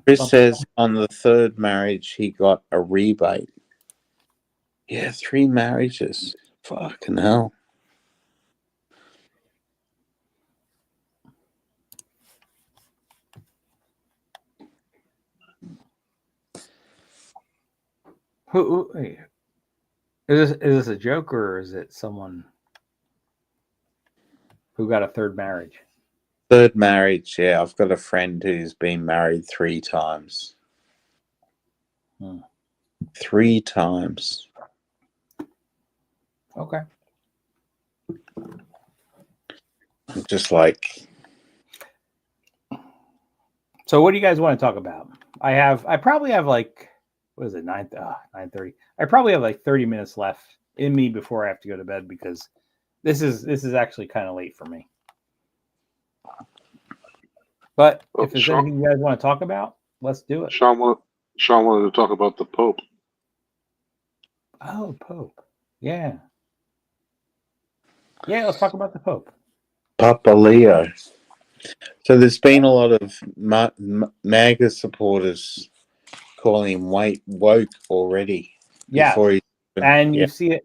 Chris says on the third marriage he got a rebate. Yeah, 3 marriages. Fucking hell. Wait. Is this a joke or is it someone who got a third marriage? Third marriage, yeah. I've got a friend who's been married 3 times. 3 times. Okay. I'm just like. So what do you guys want to talk about? I probably have like, what is it, 9:30? I probably have like 30 minutes left in me before I have to go to bed because this is actually kind of late for me. But if there's anything you guys want to talk about, let's do it. Sean wanted to talk about the Pope. Oh, Pope. Yeah. Yeah, let's talk about the Pope. Papa Leo. So there's been a lot of MAGA supporters calling him woke already. Yeah, and yeah. you see it.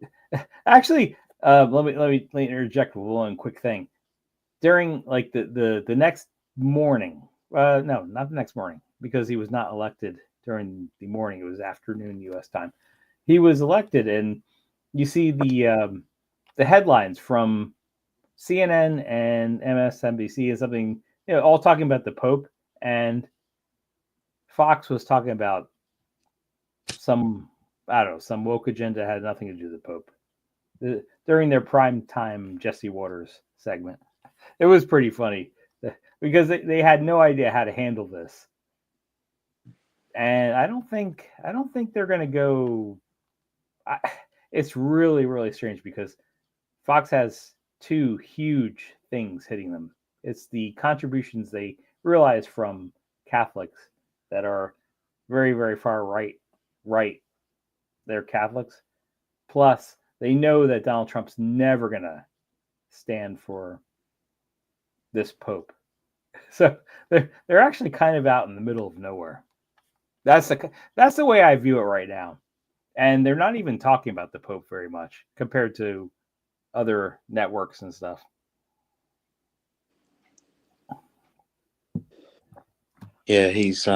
Actually, let me interject with one quick thing. During like the next morning, no, not the next morning, because he was not elected during the morning. It was afternoon U.S. time. He was elected, and you see the headlines from CNN and MSNBC and something, all talking about the Pope, and Fox was talking about some woke agenda had nothing to do with the Pope. During their prime time Jesse Waters segment, it was pretty funny because they had no idea how to handle this, and I don't think they're going to go. It's really, really strange because Fox has 2 huge things hitting them. It's the contributions they realize from Catholics that are very, very far right. They're Catholics. Plus, they know that Donald Trump's never going to stand for this Pope. So they're actually kind of out in the middle of nowhere. That's the way I view it right now. And they're not even talking about the Pope very much compared to other networks and stuff. Yeah, he's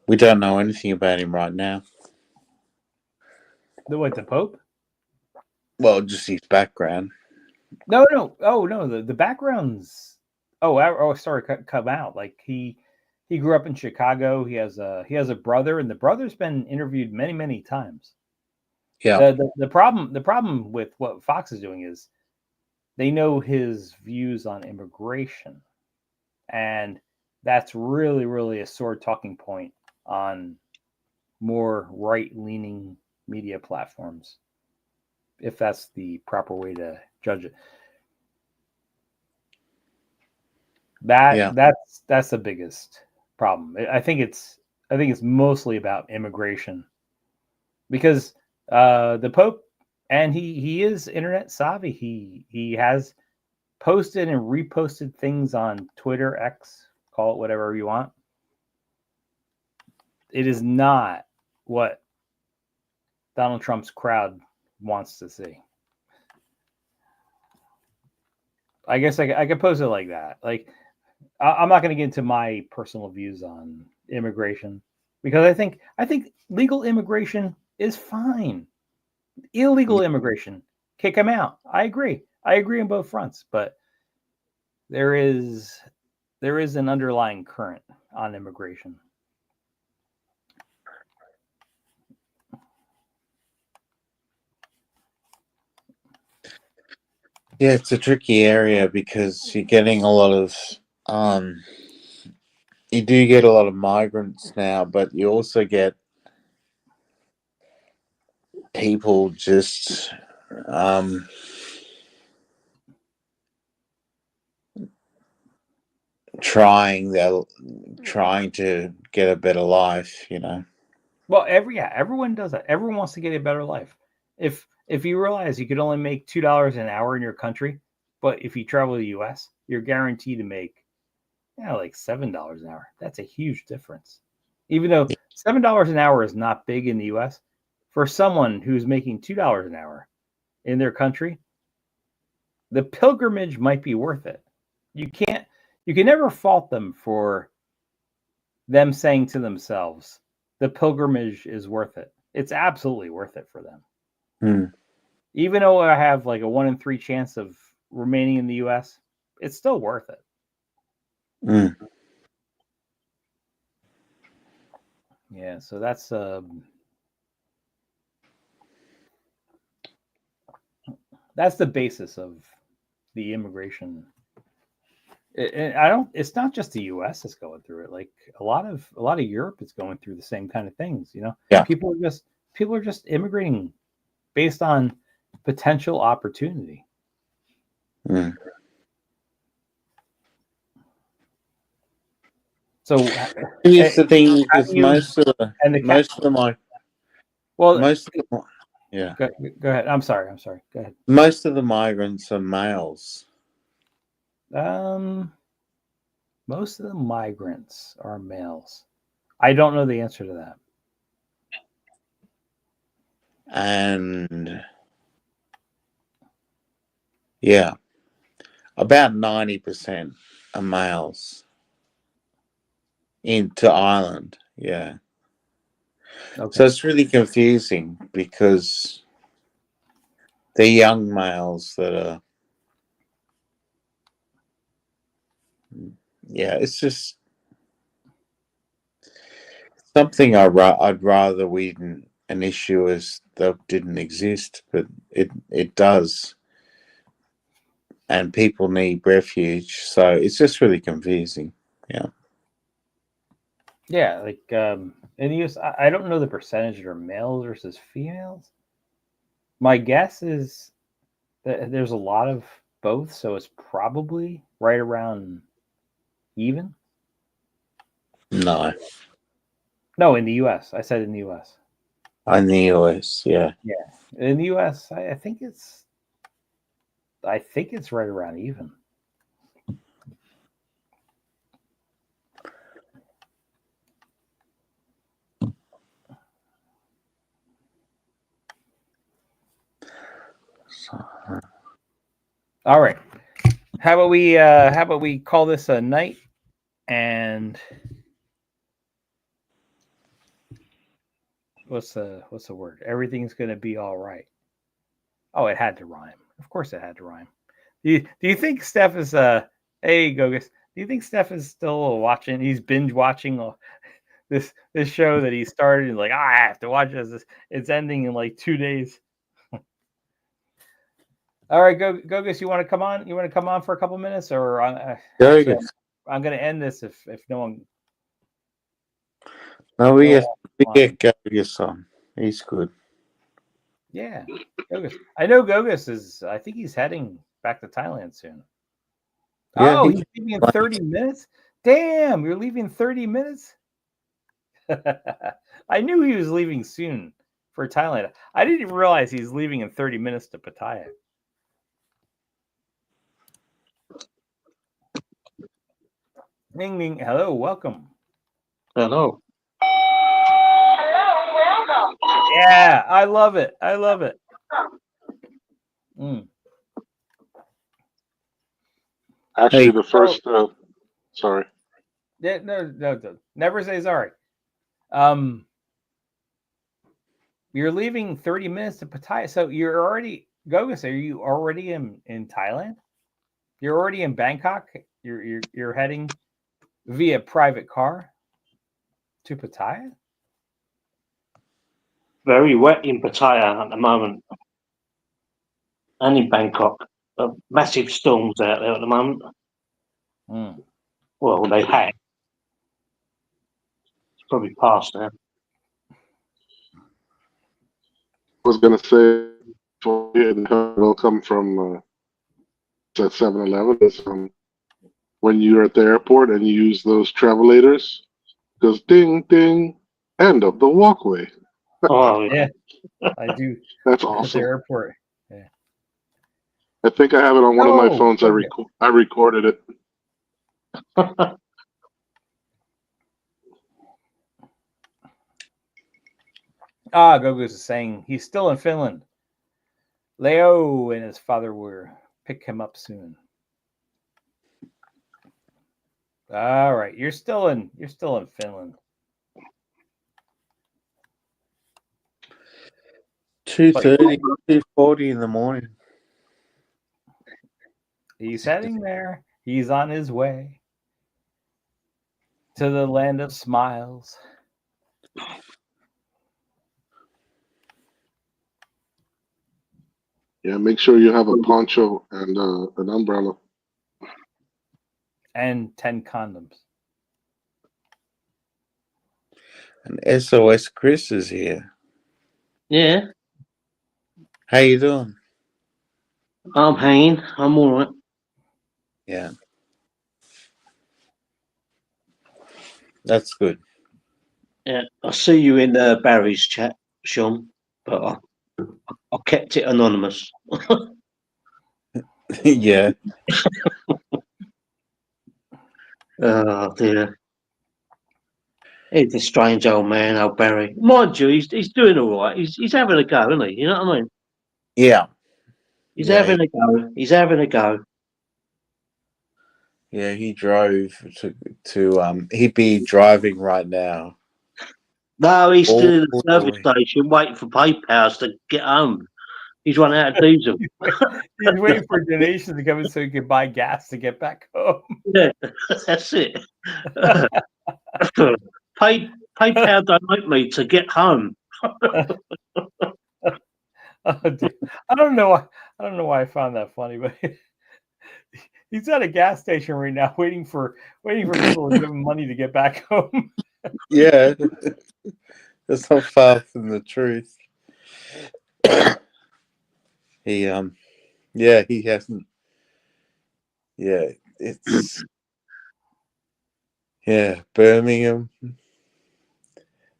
we don't know anything about him right now. The Pope? Well, just his background. No. Oh no, the backgrounds. Sorry, come out. Like he grew up in Chicago. He has a brother, and the brother's been interviewed many, many times. Yeah. The problem with what Fox is doing is they know his views on immigration, and that's really, really a sore talking point on more right-leaning media platforms, if that's the proper way to judge it. Yeah. That's the biggest problem. I think it's mostly about immigration, because the Pope, and he is internet savvy. He has posted and reposted things on Twitter, X, call it whatever you want. It is not what Donald Trump's crowd wants to see. I guess I could pose it like that. Like, I'm not going to get into my personal views on immigration, because I think legal immigration is fine. Illegal immigration, kick them out. I agree on both fronts, but there is an underlying current on immigration. Yeah, it's a tricky area because you're getting a lot of you do get a lot of migrants now, but you also get people just trying to get a better life, you know. Well, everyone does that. Everyone wants to get a better life. If you realize you could only make $2 an hour in your country, but if you travel to the US, you're guaranteed to make like $7 an hour. That's a huge difference. Even though $7 an hour is not big in the US, for someone who's making $2 an hour in their country, the pilgrimage might be worth it. You can never fault them for them saying to themselves, the pilgrimage is worth it. It's absolutely worth it for them. Even though I have like a 1 in 3 chance of remaining in the US, it's still worth it. Yeah, so that's the basis of the immigration. It's not just the US that's going through it. Like a lot of Europe is going through the same kind of things, you know. Yeah. People are just immigrating based on potential opportunity. So here's the thing, because Go ahead. I'm sorry. Go ahead. Most of the migrants are males. Most of the migrants are males. I don't know the answer to that. And yeah, about 90% are males into Ireland. Yeah. Okay. So it's really confusing because they're young males that are, it's just something I'd rather we didn't, an issue as that didn't exist, but it does. And people need refuge. So it's just really confusing. Yeah. Yeah, like in the US, I don't know the percentage are males versus females. My guess is that there's a lot of both, so it's probably right around even. No, in the US. I said in the US. In the US, yeah. Yeah, in the US, I think it's right around even. All right. How about we call this a night, and what's the word? Everything's going to be all right. Oh, it had to rhyme. Of course it had to rhyme. Do you think Steph is hey Gogus, do you think Steph is still watching? He's binge watching this show that he started, and like, I have to watch this. It's ending in like 2 days. All right, Gogus, you want to come on? You want to come on for a couple minutes, or Gogus, I'm gonna end this if no one. No, we no get one- Gogus on. He's good. Yeah, Gogus. I know Gogus is. I think he's heading back to Thailand soon. Yeah, Oh, he- he's leaving in 30 minutes. Damn, you're leaving 30 minutes. I knew he was leaving soon for Thailand. I didn't realize he's leaving in 30 minutes to Pattaya. Ding ding. Hello, welcome. Hello. Yeah, I love it. I love it. Mm. Actually, Hey. the first. Sorry. Yeah, no. Never say sorry. You're leaving 30 minutes to Pattaya. So you're already Gogus, are you already in Thailand? You're already in Bangkok? You're heading via private car to Pattaya? Very wet in Pattaya at the moment. And in Bangkok. Massive storms out there at the moment. Mm. Well, they had. It's probably past now. I was gonna say, it'll come from at 7-Eleven. Is when you're at the airport and you use those travelators, goes ding ding, end of the walkway. Oh, Yeah, I do. That's At the awesome. airport. I think I have it on one of my Oh, phones. okay. I recorded it. Gogus is saying he's still in Finland. Leo and his father will pick him up soon. All right, you're still in Finland. 2:30, 2:40 in the morning. He's heading there. He's on his way to the land of smiles. Yeah, make sure you have a poncho and an umbrella. And 10 condoms. And SOS Chris is here. yeah, How you doing? I'm hanging. I'm all right. Yeah. That's good. Yeah, I see you in Barry's chat, Sean, but I kept it anonymous. Yeah. Oh dear. He's a strange old man, old Barry. Mind you, he's doing all right. He's having a go, isn't he? You know what I mean? Yeah. He's Yeah, having a go. He's having a go. Yeah, he drove to he'd be driving right now. No, he's still in the All the service way. station waiting for PayPal to get home. He's run out of diesel. He's waiting for donations to come in so he can buy gas to get back home. Yeah, that's it. PayPal donate me to get home. Oh, dear. I don't know why I found that funny, but he's at a gas station right now waiting for people to give him money to get back home. Yeah. That's not far from the truth. He he hasn't. Yeah, it's Birmingham.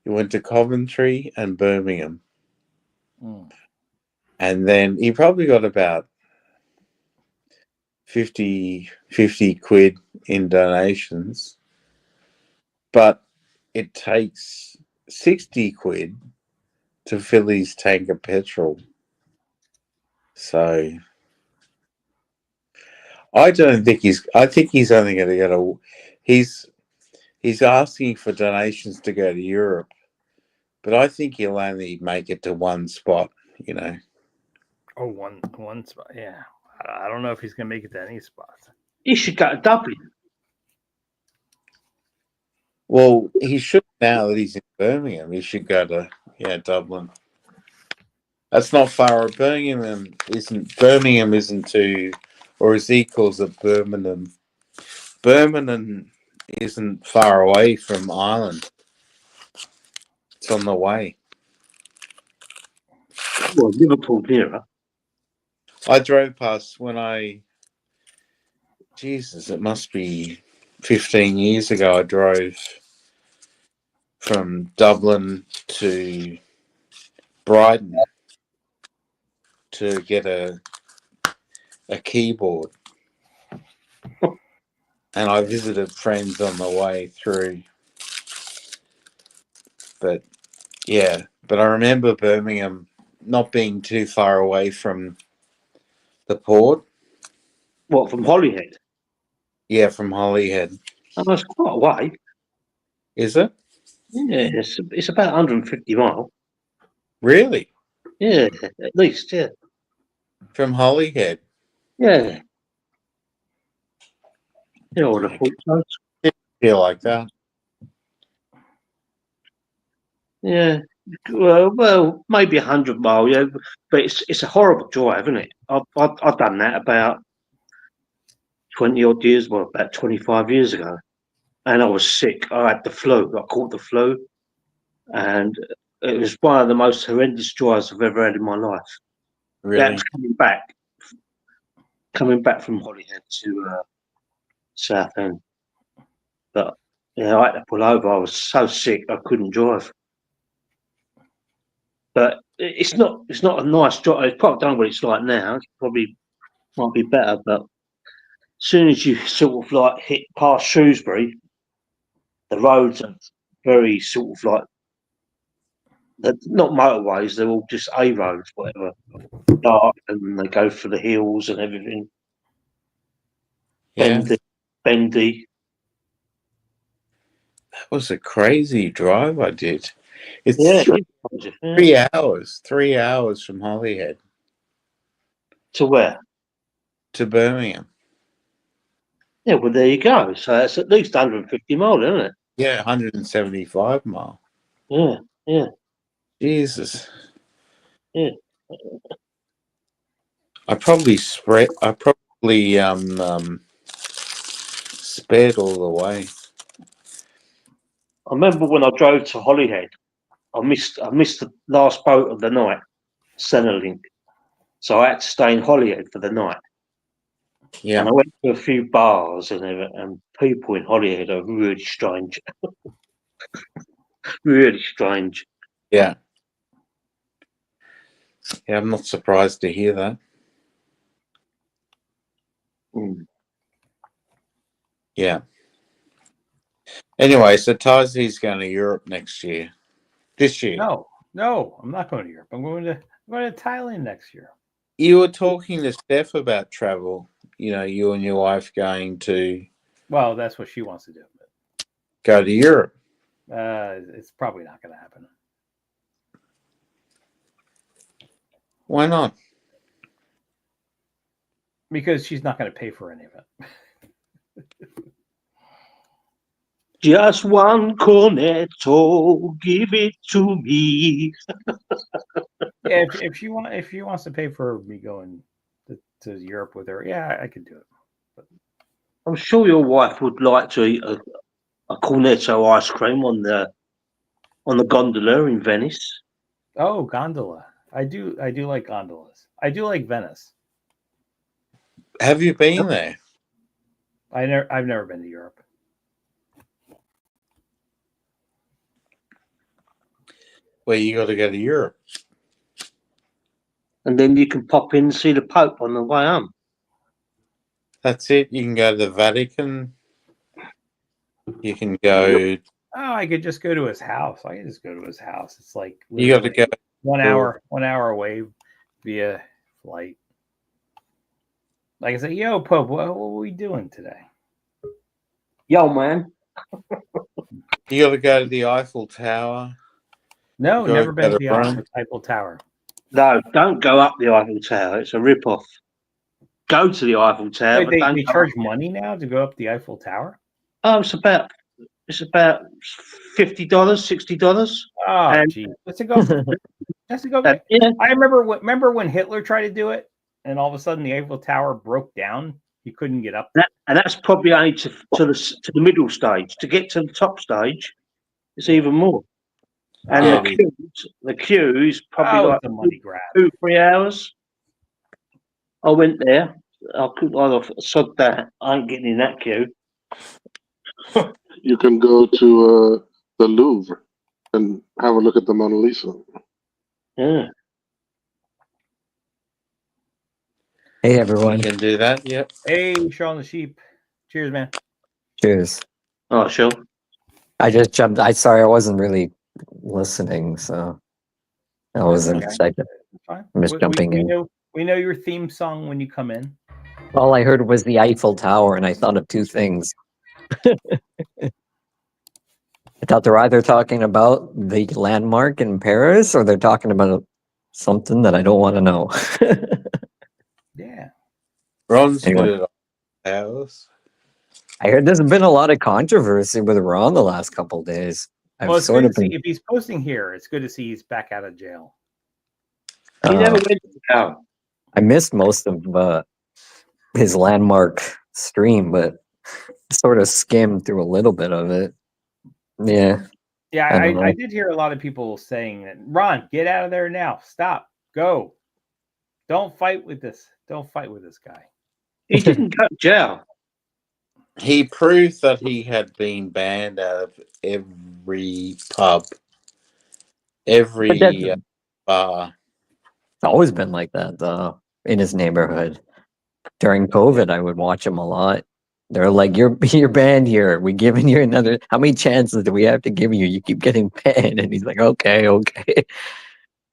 He went to Coventry and Birmingham. Mm. And then he probably got about 50 quid in donations. But it takes 60 quid to fill his tank of petrol. So I think he's only going to go he's asking for donations to go to Europe, but I think he'll only make it to one spot, you know. Oh, one spot. Yeah. I don't know if he's going to make it to any spots. He should go to Dublin. Well, he should now that he's in Birmingham. He should go to Dublin. That's not far. Birmingham isn't too, or as he calls it, Birmingham. Birmingham isn't far away from Ireland. It's on the way. Well, Liverpool nearer. I drove past Jesus, it must be 15 years ago. I drove from Dublin to Brighton to get a keyboard. And I visited friends on the way through. But yeah, but I remember Birmingham not being too far away from the port. What, from Holyhead? Yeah, from Holyhead. Oh, that's quite a way. Is it? Yeah, it's about 150 miles. Really? Yeah, at least, yeah. From Holyhead? Yeah. Yeah, I would have thought so. Feel like that. Yeah. Well, maybe 100 miles, yeah. But it's a horrible drive, isn't it? I've done that about 20 odd years, well, about 25 years ago. And I was sick. I had the flu. I caught the flu. And it was one of the most horrendous drives I've ever had in my life. Really? That was coming back from Holyhead to Southend. But yeah, I had to pull over. I was so sick I couldn't drive. But it's not a nice drive. It's probably done what it's like now. It probably might be better. But as soon as you sort of like hit past Shrewsbury, the roads are very sort of like they're not motorways. They're all just A roads, whatever. Dark, and they go for the hills and everything. Yeah. Bendy. That was a crazy drive I did. It's Yeah. 3 hours from Holyhead To where? to Birmingham. Yeah, well, there you go. So that's at least 150 miles, isn't it? Yeah, 175 mile. Yeah, yeah. Jesus. Yeah. I probably sped all the way. I remember when I drove to Holyhead, I missed the last boat of the night, Centrelink. So I had to stay in Holyhead for the night. Yeah. And I went to a few bars and people in Holyhead are really strange. Really strange. Yeah. Yeah, I'm not surprised to hear that. Mm. Yeah. Anyway, so Tazi's going to Europe next year. This year. No, I'm not going to Europe. I'm going to Thailand next year. You were talking to Steph about travel. You know, you and your wife going to Well, that's what she wants to do. go to Europe. It's probably not going to happen. Why not? Because she's not going to pay for any of it. Just one cornetto, give it to me. Yeah, if she wants to pay for me going to Europe with her, yeah, I could do it. But I'm sure your wife would like to eat a cornetto ice cream on the gondola in Venice. oh, gondola! I do like gondolas. I do like Venice. Have you been there? I've never been to Europe. Well, you got to go to Europe. And then you can pop in and see the Pope on the way home. That's it. You can go to the Vatican. You can go. Oh, I could just go to his house. I can just go to his house. It's like You got to go. 1 hour away via flight. Like I said, yo, Pope, what are we doing today? Yo, man. You got to go to the Eiffel Tower. No, Go never been to to the Rome. Eiffel Tower. No, don't go up the Eiffel Tower. It's a rip-off. Go to the Eiffel Tower. Wait, but they don't go charge up. money now to go up the Eiffel Tower? Oh, it's about $50, $60. Oh, And- gee. Let's go. Let's go back. Yeah. I remember when Hitler tried to do it, and all of a sudden the Eiffel Tower broke down. You couldn't get up. And that's probably only to the middle stage. To get to the top stage, it's even more. And Yeah, the queue is probably Oh, like it's a money grab. 2-3 hours. I went there. I couldn't sod that. I ain't getting in that queue. You can go to the Louvre and have a look at the Mona Lisa. Yeah. Hey you everyone. can do that. Yep. Hey, Sean the Sheep. Cheers, man. Cheers. Oh, sure. I just jumped. Sorry, I wasn't really listening, so I wasn't okay. expecting. It's fine. I'm just jumping in. We know your theme song when you come in. All I heard was the Eiffel Tower, and I thought of two things. I thought they're either talking about the landmark in Paris, or they're talking about something that I don't want to know. Yeah. Ron's Anyway. good at hours. I heard there's been a lot of controversy with Ron the last couple of days. I've Well, it's sort good of to see been. if he's posting here. It's good to see he's back out of jail. He never went to jail. I missed most of his landmark stream, but sort of skimmed through a little bit of it. Yeah. Yeah, I don't know. I did hear a lot of people saying that, Ron, get out of there now. Stop. Go. Don't fight with this. Don't fight with this guy. He didn't go to jail. He proved that he had been banned out of every pub, every But that's- bar. It's always been like that, though, in his neighborhood. During COVID, I would watch him a lot. They're like, you're banned here. We're giving you another. How many chances do we have to give you? You keep getting banned. And he's like, okay.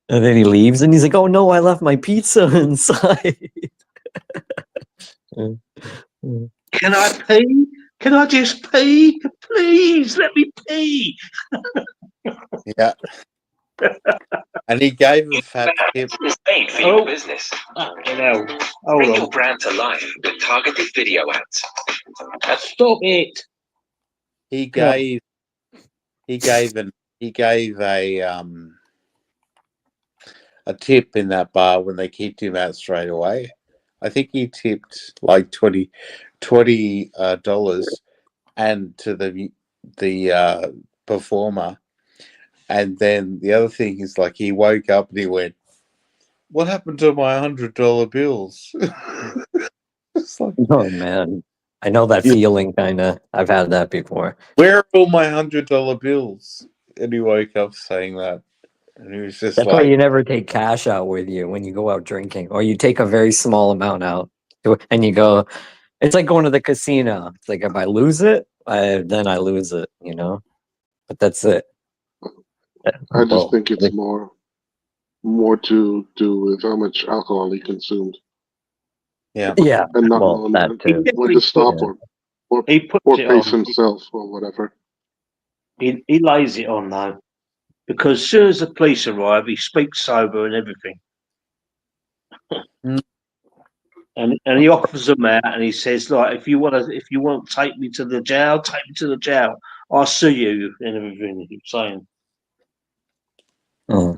And then he leaves and he's like, oh no, I left my pizza inside. Can I pee? Can I just pee? Please let me pee. Yeah. And he gave a fat tip. Paid for your business. Hold Bring your on. brand to life with targeted video ads. Stop it. He gave a tip in that bar when they kicked him out straight away. I think he tipped like $20 and to the performer. And then the other thing is, like, he woke up and he went, "What happened to my $100 bills?" It's like, Oh man, I know that feeling. Kind of. I've had that before. where are all my $100 bills? And he woke up saying that, and he was just That's why like, you never take cash out with you when you go out drinking, or you take a very small amount out, and you go. It's like going to the casino. It's like if I lose it, then I lose it. You know, but that's it. I just think it's more to do with how much alcohol he consumed. Yeah. Yeah. And not Well, knowing that too. when to stop or He puts it pace on. himself or whatever. He lays it on though, because as soon as the police arrive, he speaks sober and everything. And he offers them out, and he says, like, if you want to take me to the jail, take me to the jail. I'll sue you and everything. He keeps saying. Oh.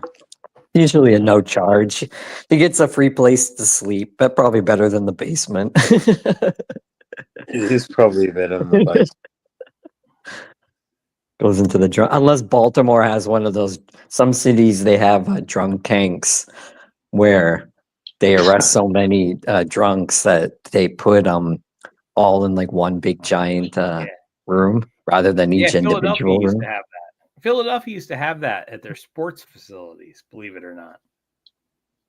Usually a no charge. He gets a free place to sleep, but probably better than the basement. It is probably better than the place. Goes into the drunk. Unless Baltimore has one of those. Some cities they have drunk tanks where they arrest so many drunks that they put all in like one big giant room rather than each individual room. Philadelphia used to have that at their sports facilities, believe it or not.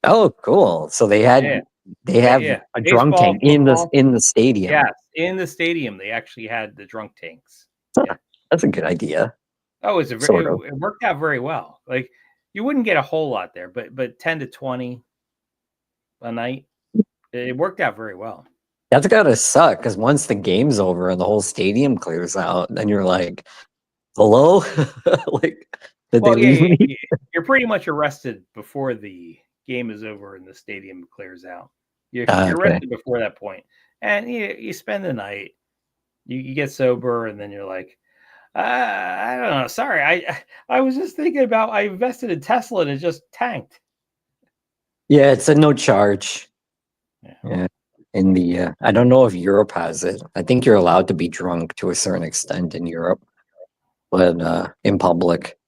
Oh, cool! So they have a drunk Baseball, tank football. in the stadium. Yes, in the stadium they actually had the drunk tanks. Yeah. That's a good idea. Oh, it worked out very well. Like you wouldn't get a whole lot there, but 10 to 20 a night, it worked out very well. That's gotta suck because once the game's over and the whole stadium clears out, then you're like, hello? Like, did they leave me? You're pretty much arrested before the game is over and the stadium clears out. You're arrested before that point. And you spend the night, you get sober, and then you're like, I don't know. Sorry, I was just thinking about I invested in Tesla and it just tanked. Yeah, it's a no charge. Yeah. in the. I don't know if Europe has it. I think you're allowed to be drunk to a certain extent in Europe, but in public,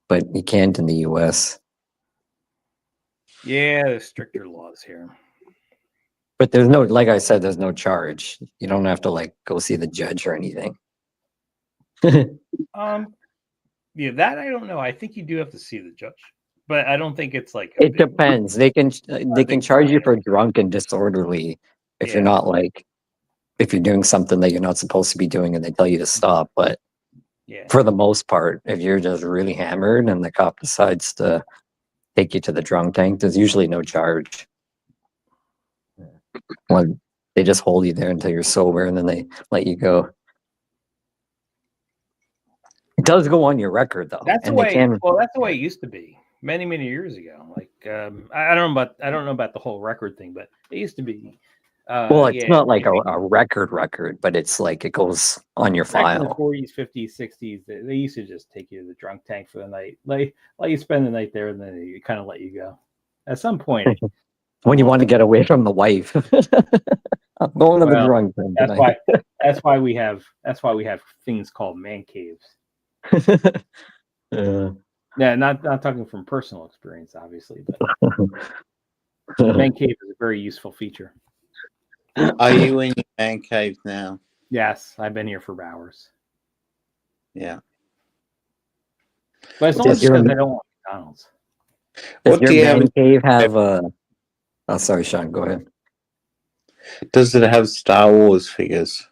but you can't in the U.S. Yeah, there's stricter laws here. But there's no, like I said, there's no charge. You don't have to like go see the judge or anything. Yeah, that I don't know. I think you do have to see the judge, but I don't think it's like It depends. They can charge you for drunk and disorderly if you're Yeah. not like if you're doing something that you're not supposed to be doing and they tell you to stop. But Yeah. for the most part, if you're just really hammered and the cop decides to take you to the drunk tank, there's usually no charge. Well, they just hold you there until you're sober and then they let you go. It does go on your record though. That's the and they way. can Well, that's the way it used to be many years ago. Like I don't know about the whole record thing, but it used to be. well, it's Yeah, not like a record, but it's like it goes on your back in the file. 40s, 50s, 60s, they used to just take you to the drunk tank for the night, like let you spend the night there, and then they kind of let you go. At some point, When you want to get away from the wife. I'm going to the Well, drunk tank that's tonight. why that's why we have things called man caves. Yeah, not talking from personal experience, obviously, but man cave is a very useful feature. Are you in your man cave now? Yes, I've been here for hours, Yeah. but it's only Does your- because I don't want McDonald's. Does What your do you have man in- cave have oh, sorry, Sean, go ahead. Does it have Star Wars figures?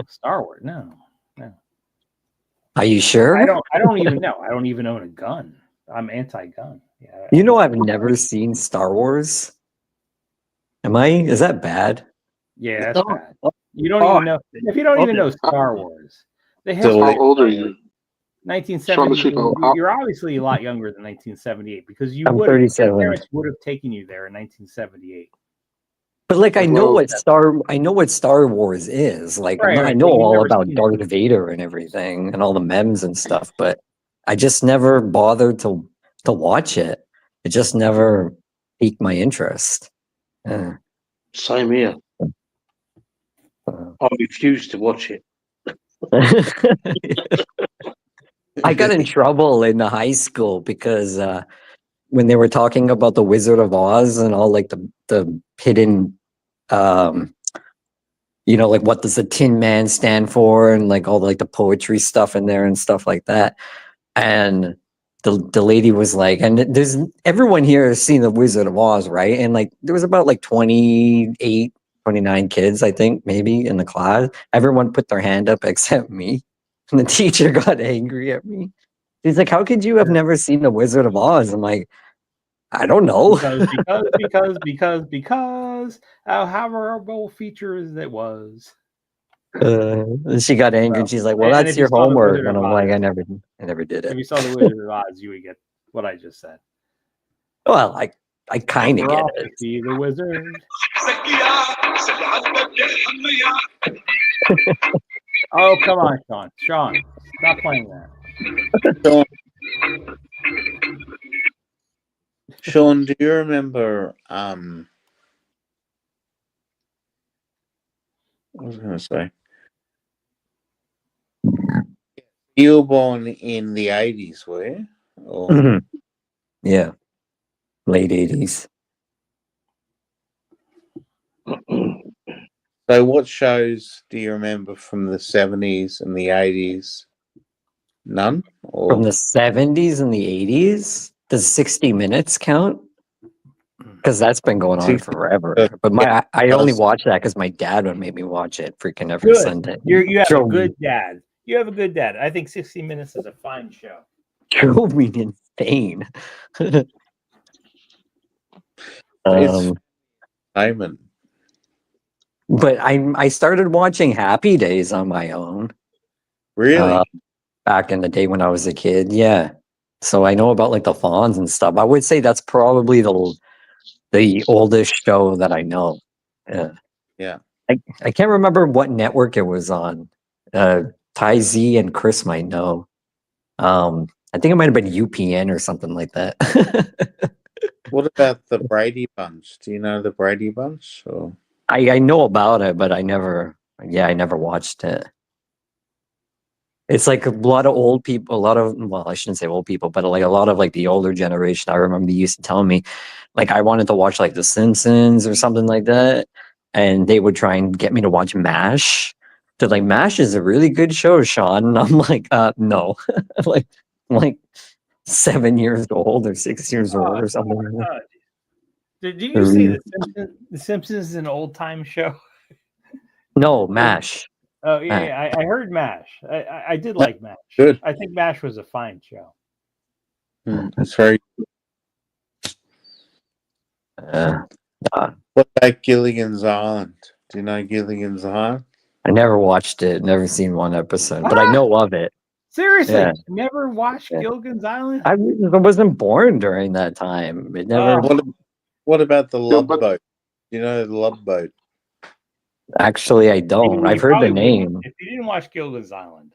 Star Wars, no. Are you sure? I don't even know. I don't even own a gun. I'm anti-gun. Yeah. You know, I've never seen Star Wars. Is that bad? Yeah, that's bad. You don't even know if you don't even know Star Wars. The So history how old are you? 1978. Sean, You're obviously a lot younger than 1978 because you I'm would your 37. parents would have taken you there in 1978. But like, I know Well, what Star Wars is. Like, Right, I right, know but you've all never about seen it. Darth Vader and everything, and all the memes and stuff. But I just never bothered to watch it. It just never piqued my interest. Yeah. Same here. I refuse to watch it. I got in trouble in high school because when they were talking about the Wizard of Oz and all like the hidden, like what does the Tin Man stand for and like all like the poetry stuff in there and stuff like that. And the lady was like, and there's everyone here has seen the Wizard of Oz, right? And like there was about like 28, 29 kids, I think, maybe in the class. Everyone put their hand up except me. And the teacher got angry at me. He's like, how could you have never seen the Wizard of Oz? I'm like, I don't know. Because how horrible features it was. And she got angry and she's like, well, and that's if you your saw the homework. Wizard And of I'm like, Oz- I never did If it. you saw the Wizard of Oz, you would get what I just said. Well, I kind of get Off it. to see the wizard. Oh, come on, Sean. Sean, stop playing that. Sean, do you remember? What was I going to say? You were born in the 80s, were you? Or... Mhm. Yeah, late 80s. So, what shows do you remember from the 70s and the 80s? None? Or... From the 70s and the 80s? Does 60 Minutes count? Because that's been going on forever. But I only watch that because my dad would make me watch it freaking every Good. Sunday. You have a Drove good dad. You have a good dad. I think 60 Minutes is a fine show. Drove me insane. It's Simon. But I started watching Happy Days on my own. Really? Back in the day when I was a kid, yeah. So I know about like the Fonz and stuff. I would say that's probably the oldest show that I know. Yeah. Yeah. I can't remember what network it was on. Ty Z and Chris might know. I think it might have been UPN or something like that. What about the Brady Bunch? Do you know the Brady Bunch? Or I know about it, but I never watched it. It's like a lot of old people, well, I shouldn't say old people, but like a lot of like the older generation. I remember they used to tell me, like I wanted to watch like The Simpsons or something like that, and they would try and get me to watch MASH. They're like, MASH is a really good show, Sean. And I'm like, no, like I'm like 7 years old or 6 years old or something like that. Did you say the Simpsons is an old time show? No, MASH. Oh yeah, I heard MASH. I did like MASH. Good. I think MASH was a fine show. That's very. What about Gilligan's Island? Do you know Gilligan's Island? I never watched it, never seen one episode, but I know of it. Seriously, Yeah. never watched Gilligan's Island? I wasn't born during that time. It never. What about the Love Boat? You know the Love Boat? Actually, I don't. You I've heard the probably name. wouldn't. If you didn't watch Gilligan's Island,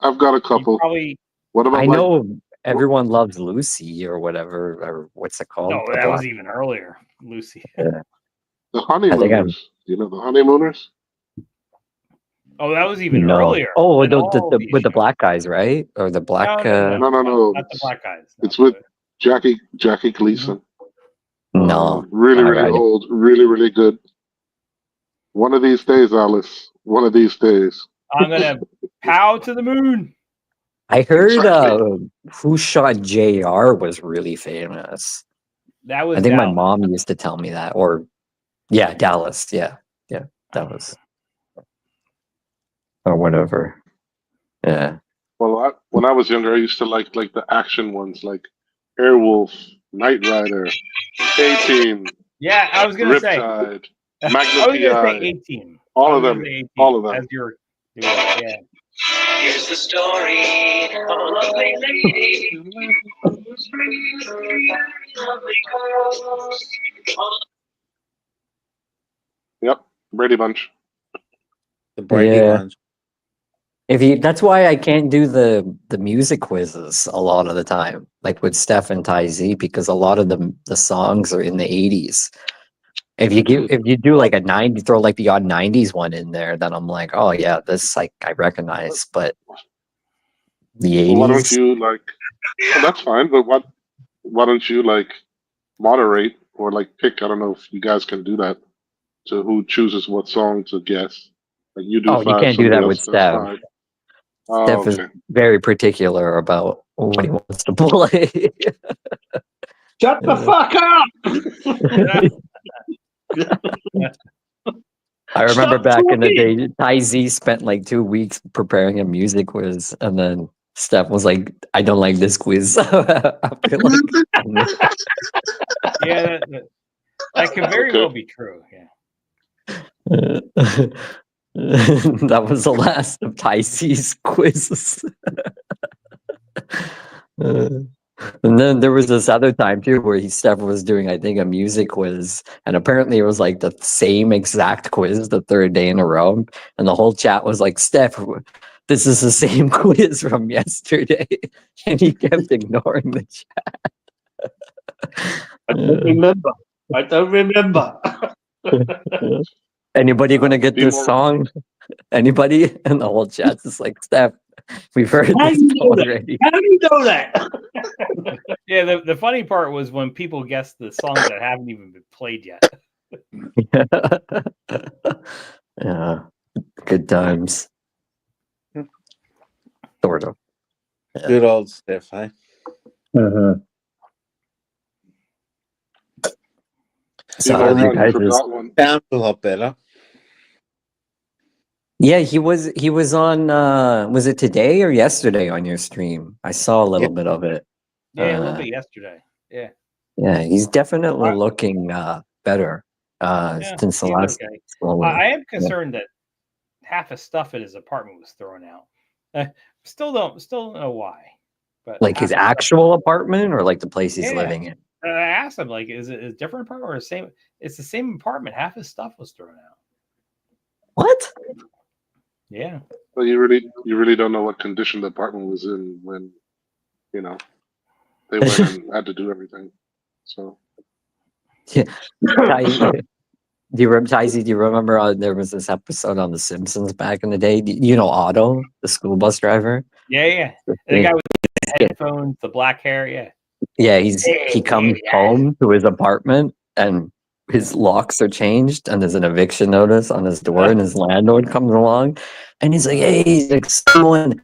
I've got a you couple. probably. What about I like, know Everyone Loves Lucy or whatever, or what's it called? No, The that was Black- even earlier. Lucy. Yeah. the Honeymooners? You know the Honeymooners? Oh, that was even No. earlier. Oh, than all the these with the shows. black guys, right? Or the black. No. No. Not the black guys. It's with Jackie Gleason. No. Really, All really right. old. Really, really good. One of these days, Alice. One of these days. I'm gonna pow to the moon. I heard Who Shot JR was really famous. That was. I think my Dallas. mom used to tell me that. Or yeah, Dallas. Yeah, that was. Or whatever. Yeah. Well, when I was younger, I used to like the action ones, like Airwolf, Knight Rider, A-Team, Yeah, I was gonna say. Riptide, I was Magnum gonna say PI. 18. All of them. All of them. As you're doing it, yeah. Here's the story of a lovely lady who's free from lovely girls. Yep, Brady Bunch. The Brady Yeah. Bunch. That's why I can't do the music quizzes a lot of the time, like with Steph and Ty Z, because a lot of the songs are in the 80s. If you do like a 90, throw like the odd 90s one in there, then I'm like, oh yeah, this like I recognize, but the 80s. Well, why don't you like? Well, that's fine, but why don't you like moderate or like pick? I don't know if you guys can do that. To who chooses what song to guess? Like you do. Oh, you five, can't do somebody that else with does Steph. five. Oh, Steph is okay. very particular about what he wants to play. Shut the fuck up! I remember Stop back in the talking! day, Ty Z spent like 2 weeks preparing a music quiz, and then Steph was like, "I don't like this quiz." After, like, Yeah, that could very well be true. Yeah. that was the last of Ty Z's quizzes. And then there was this other time too where Steph was doing, I think, a music quiz, and apparently it was like the same exact quiz the third day in a row, and the whole chat was like, "Steph, this is the same quiz from yesterday," and he kept ignoring the chat. I don't remember. Anybody gonna get Be this more- song? Anybody? And the whole chat's just like, "Steph, we've heard How this do you know that? already." How do you know that? Yeah, the funny part was when people guessed the songs that haven't even been played yet. Yeah, good times. Sort of. Good old Steph, eh? So People how do you run, guys forgot one. Sounds a lot better. Yeah, he was on was it today or yesterday on your stream? I saw a little bit of it. Yeah, a little bit yesterday. Yeah. Yeah, he's definitely looking better Yeah, since the he's last okay. one. I am Yeah. concerned that half his stuff in his apartment was thrown out. Still don't know why. But Like his half stuff- actual apartment or like the place he's Yeah. living in? I asked him, like, is it a different apartment or the same? It's the same apartment. Half his stuff was thrown out. What? Yeah. Well, you really don't know what condition the apartment was in when, they went and had to do everything. So Ty- Tizy, do you remember there was this episode on The Simpsons back in the day? You know Otto, the school bus driver? Yeah. The guy with the headphones, the black hair. Yeah. Yeah, he comes home to his apartment and his locks are changed and there's an eviction notice on his door and his landlord comes along and he's like, hey, he's like, someone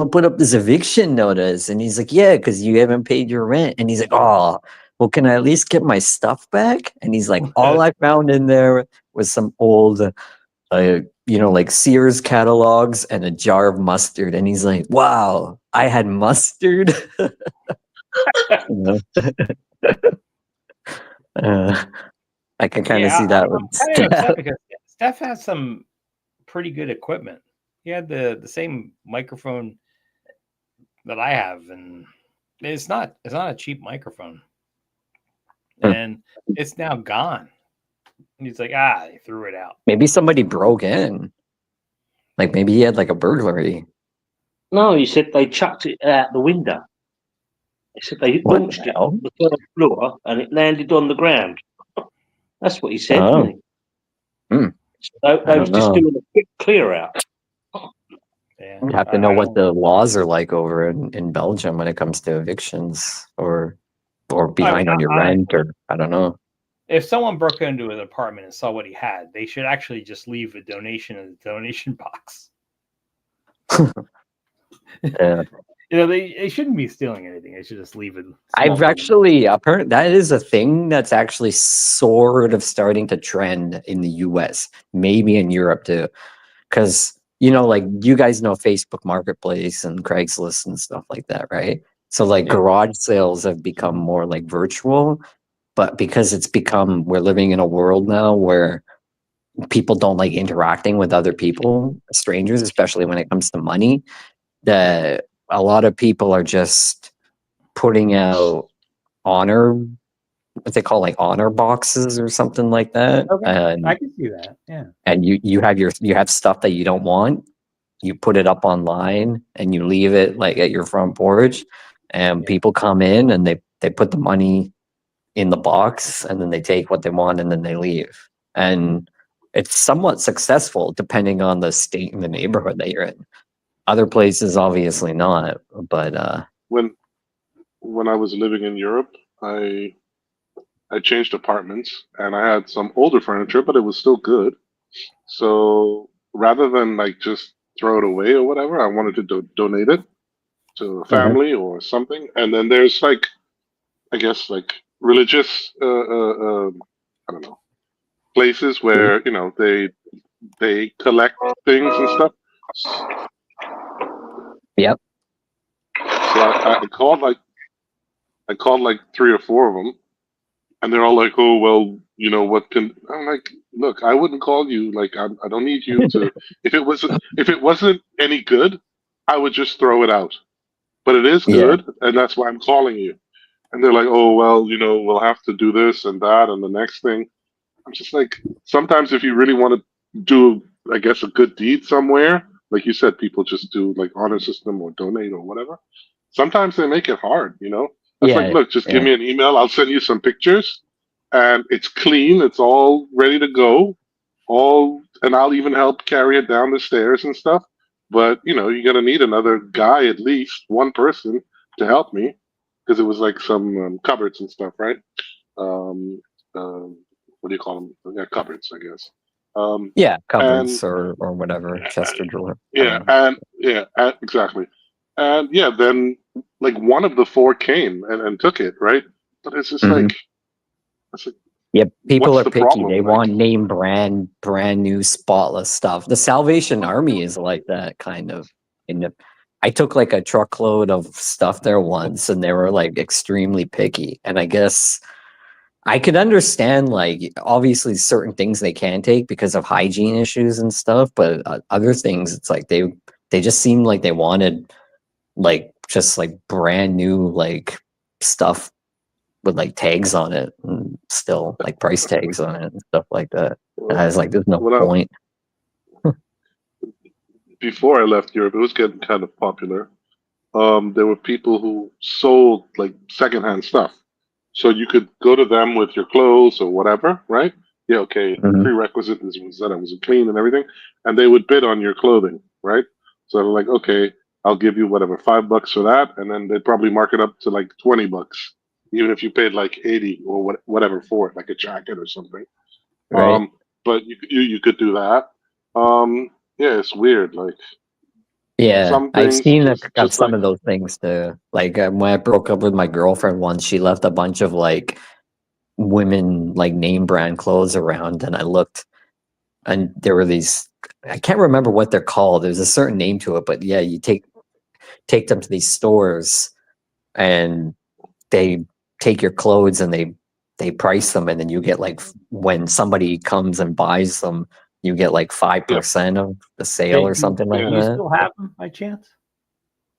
put up this eviction notice. And he's like, yeah, because you haven't paid your rent. And he's like, oh, well, can I at least get my stuff back? And he's like, all I found in there was some old, like Sears catalogs and a jar of mustard. And he's like, wow, I had mustard. I can kind of see that with kind of upset Steph. because Steph has some pretty good equipment. He had the same microphone that I have, and it's not a cheap microphone, and it's now gone. And he's like, they threw it out. Maybe somebody broke in. Like maybe he had like a burglary. No, he said they chucked it out the window. He said they What launched the it hell? on the third floor and it landed on the ground. That's what he said, Oh. didn't he? Hmm. So they was just know. doing a quick clear out. Yeah, You have to know what the laws are like over in Belgium when it comes to evictions or behind on your rent, or I don't know. If someone broke into his apartment and saw what he had, they should actually just leave a donation in the donation box. Yeah. They shouldn't be stealing anything. They should just leave it. I've heard that is a thing that's actually sort of starting to trend in the US, maybe in Europe too. Because, like you guys know Facebook Marketplace and Craigslist and stuff like that, right? So like garage sales have become more like virtual, but because we're living in a world now where people don't like interacting with other people, strangers, especially when it comes to money, that a lot of people are just putting out what they call like honor boxes or something like that. Okay. And I can see that. Yeah. and you have stuff that you don't want, you put it up online and you leave it like at your front porch, and people come in and they put the money in the box and then they take what they want and then they leave. And it's somewhat successful depending on the state and the neighborhood that you're in. Other places obviously not, but when I was living in Europe, I changed apartments and I had some older furniture, but it was still good. So rather than like just throw it away or whatever, I wanted to donate it to a family or something. And then there's like, I guess like religious, I don't know, places where they collect things and stuff. Yep. So I called like 3 or 4 of them, and they're all like, "Oh well, what can?" I'm like, "Look, I wouldn't call you. Like, I don't need you to. If it wasn't any good, I would just throw it out. But it is good, and that's why I'm calling you." And they're like, "Oh well, we'll have to do this and that and the next thing." I'm just like, sometimes if you really want to do, I guess, a good deed somewhere, like you said, people just do like honor system or donate or whatever. Sometimes they make it hard, It's like, look, just give me an email. I'll send you some pictures, and it's clean. It's all ready to go. And I'll even help carry it down the stairs and stuff. But you're gonna need another guy, at least one person, to help me, because it was like some cupboards and stuff, right? What do you call them? Yeah, cupboards, I guess. Cupboards or whatever, chest or drawer. Exactly. And then like one of the 4 came and took it, right? But it's just like, people are the picky. problem? They want name brand new spotless stuff. The Salvation Army is like that kind of. I took like a truckload of stuff there once, and they were like extremely picky. And I guess I could understand, like, obviously certain things they can take because of hygiene issues and stuff, but other things, it's like they just seemed like they wanted like just like brand new like stuff with like tags on it, and still like price tags on it and stuff like that. And I was like, there's no point. Before I left Europe, it was getting kind of popular. There were people who sold like secondhand stuff. So you could go to them with your clothes or whatever, right? Yeah, okay. Mhm. Prerequisite was that it was clean and everything, and they would bid on your clothing, right? So they're like, okay, I'll give you whatever, $5 for that, and then they'd probably mark it up to like $20, even if you paid like 80 or whatever for it, like a jacket or something. Right. But you could do that. Yeah, it's weird. Like Yeah, some I've things, seen just some like of those things too. Like when I broke up with my girlfriend once, she left a bunch of like women like name brand clothes around, and I looked, and there were these. I can't remember what they're called. There's a certain name to it, but yeah, you take them to these stores, and they take your clothes and they price them, and then you get like when somebody comes and buys them, you get like 5% of the sale Hey, or something like do you yeah. still have them by chance?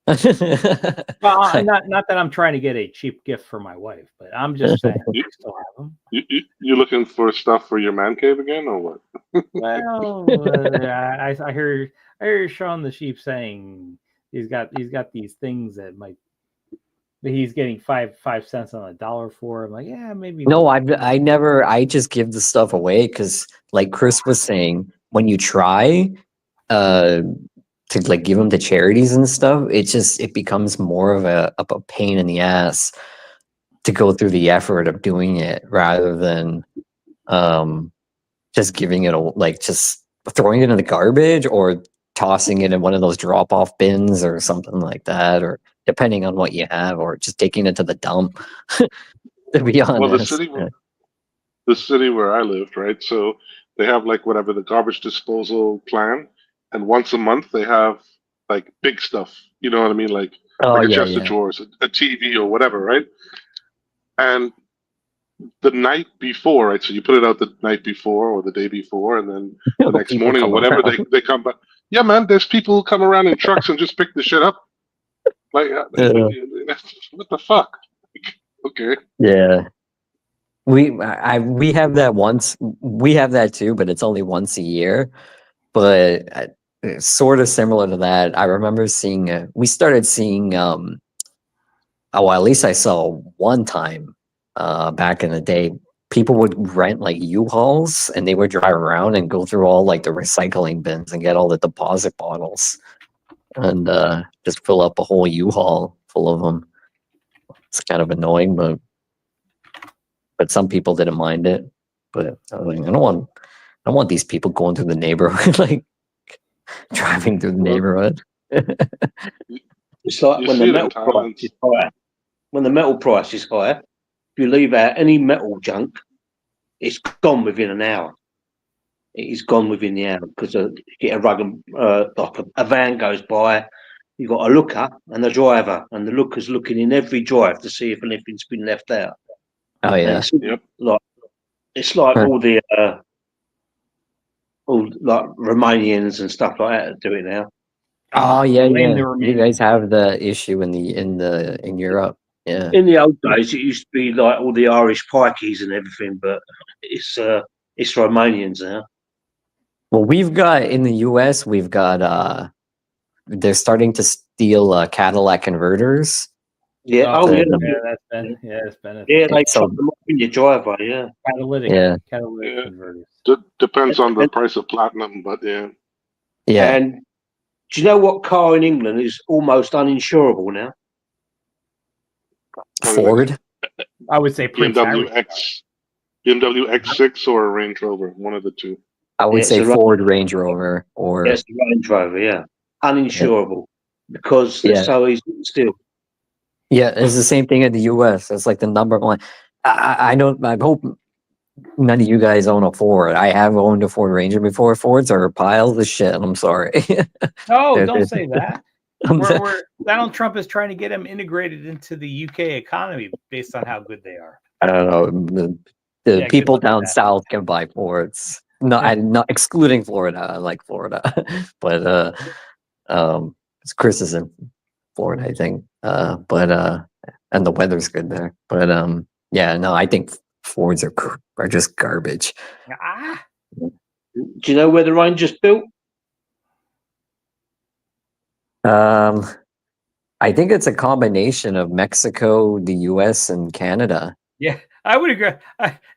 that. Well, not that I'm trying to get a cheap gift for my wife, but I'm just saying, do you still have them? You looking for stuff for your man cave again, or what? Well, I hear Sean the Sheep saying he's got these things that he's getting 5 cents on a dollar for. I'm like, yeah, maybe. No, I just give the stuff away because, like Chris was saying, when you try to like give them to charities and stuff, it becomes more of a pain in the ass to go through the effort of doing it rather than just giving it like just throwing it in the garbage or tossing it in one of those drop off bins or something like that, or depending on what you have, or just taking it to the dump. To be Well, honest. the city where I lived, right? So they have like whatever the garbage disposal plan, and once a month they have like big stuff. You know what I mean? Oh Like a yeah, chest of yeah. drawers, a TV, or whatever, right? And the night before, right? So you put it out the night before or the day before, and then the next People morning or come whatever, around. they come back. Yeah, man, there's people who come around in trucks and just pick the shit up. Like, what the fuck? Okay. Yeah. We have that once. We have that too, but it's only once a year. But sort of similar to that, I remember seeing. We started seeing. Oh, at least I saw one time. Back in the day, people would rent like U-Hauls, and they would drive around and go through all like the recycling bins and get all the deposit bottles, and just fill up a whole U-Haul full of them. It's kind of annoying, but some people didn't mind it. But I was like, I don't want these people going through the neighborhood, like driving through the Well, neighborhood. It's like you when the see it in metal price Thailand. is higher. When the metal price is higher, if you leave out any metal junk, it's gone within an hour. It is gone within the hour because you get a rug and like a van goes by. You've got a looker and a driver, and the looker's looking in every drive to see if anything's been left out. Oh And yeah. it's like Huh. all like Romanians and stuff like that do it now. Oh yeah, blame yeah. the You guys Romanians. have the issue in Europe. Yeah. In the old days, it used to be like all the Irish pikeys and everything, but it's Romanians now. Well, we've got in the US, we've got they're starting to steal Cadillac converters. Yeah. Oh, Oh, yeah. it's been a Yeah, thing. they So chop them up in your driveway. Yeah. Catalytic yeah, Yeah. converters. Depends on the And, price of platinum, but yeah. yeah. and do you know what car in England is almost uninsurable now? Probably like Ford. I would say Prince Harry. BMW X6 or a Range Rover, one of the two. I would Yeah, say it's a Ford Range Rover or Yes, the Range Rover. Yeah, uninsurable because they're yeah. so easy to steal. Yeah, it's the same thing in the US. It's like the number one. I know. I hope none of you guys own a Ford. I have owned a Ford Ranger before. Fords are piles of shit. I'm sorry. No, They're- don't they're- say that. I'm sa- Donald Trump is trying to get them integrated into the UK economy based on how good they are. I don't know. The Yeah, good people luck with down that. south can buy Fords. No, I'm not excluding Florida. I like Florida, but it's Chris is in Florida, I think. And the weather's good there. But yeah, no, I think Fords are just garbage. Ah, Do you know where the Ranger's built? I think it's a combination of Mexico, the US, and Canada. Yeah, I would agree.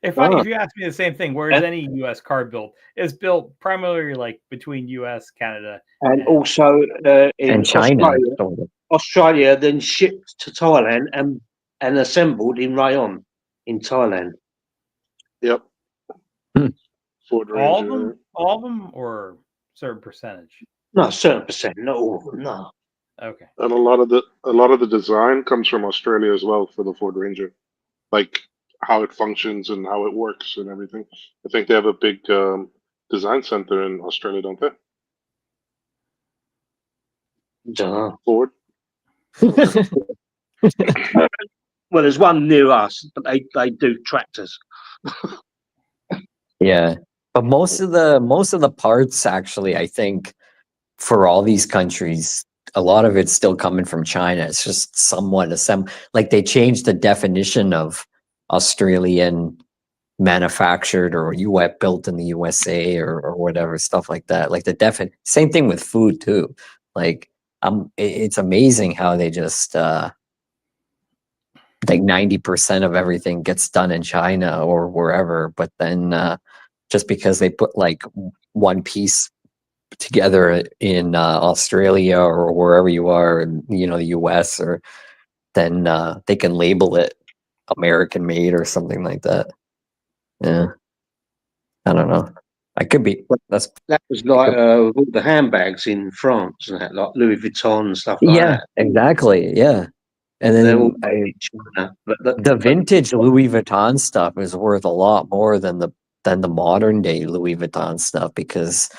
If you ask me the same thing, where is And- any U.S. car built? It's built primarily like between U.S., Canada, and also in And China. Australia, sort of. Australia then shipped to Thailand and assembled in Rayon in Thailand. Yep. Hmm. Ford all of Ranger. them, or certain percentage. No, a certain percent, not all of them. No. Okay. And a lot of the design comes from Australia as well for the Ford Ranger, like how it functions and how it works and everything. I think they have a big design center in Australia, don't they? Dunno. Ford. Well, there's one near us, but they do tractors. Yeah, but most of the parts actually, I think, for all these countries, a lot of it's still coming from China. It's just somewhat like they changed the definition of Australian manufactured or US built in the USA or whatever, stuff like that. Like the same thing with food too. Like it's amazing how they just like 90% of everything gets done in China or wherever, but then just because they put like one piece together in Australia or wherever you are in, you know, the US, or then they can label it American made or something like that. Yeah, I don't know. I could be. That's That was like with all the handbags in France and that, like Louis Vuitton and stuff like yeah, that. exactly. Yeah, and They're all then made in China. But the vintage Louis Vuitton stuff is worth a lot more than the modern day Louis Vuitton stuff, because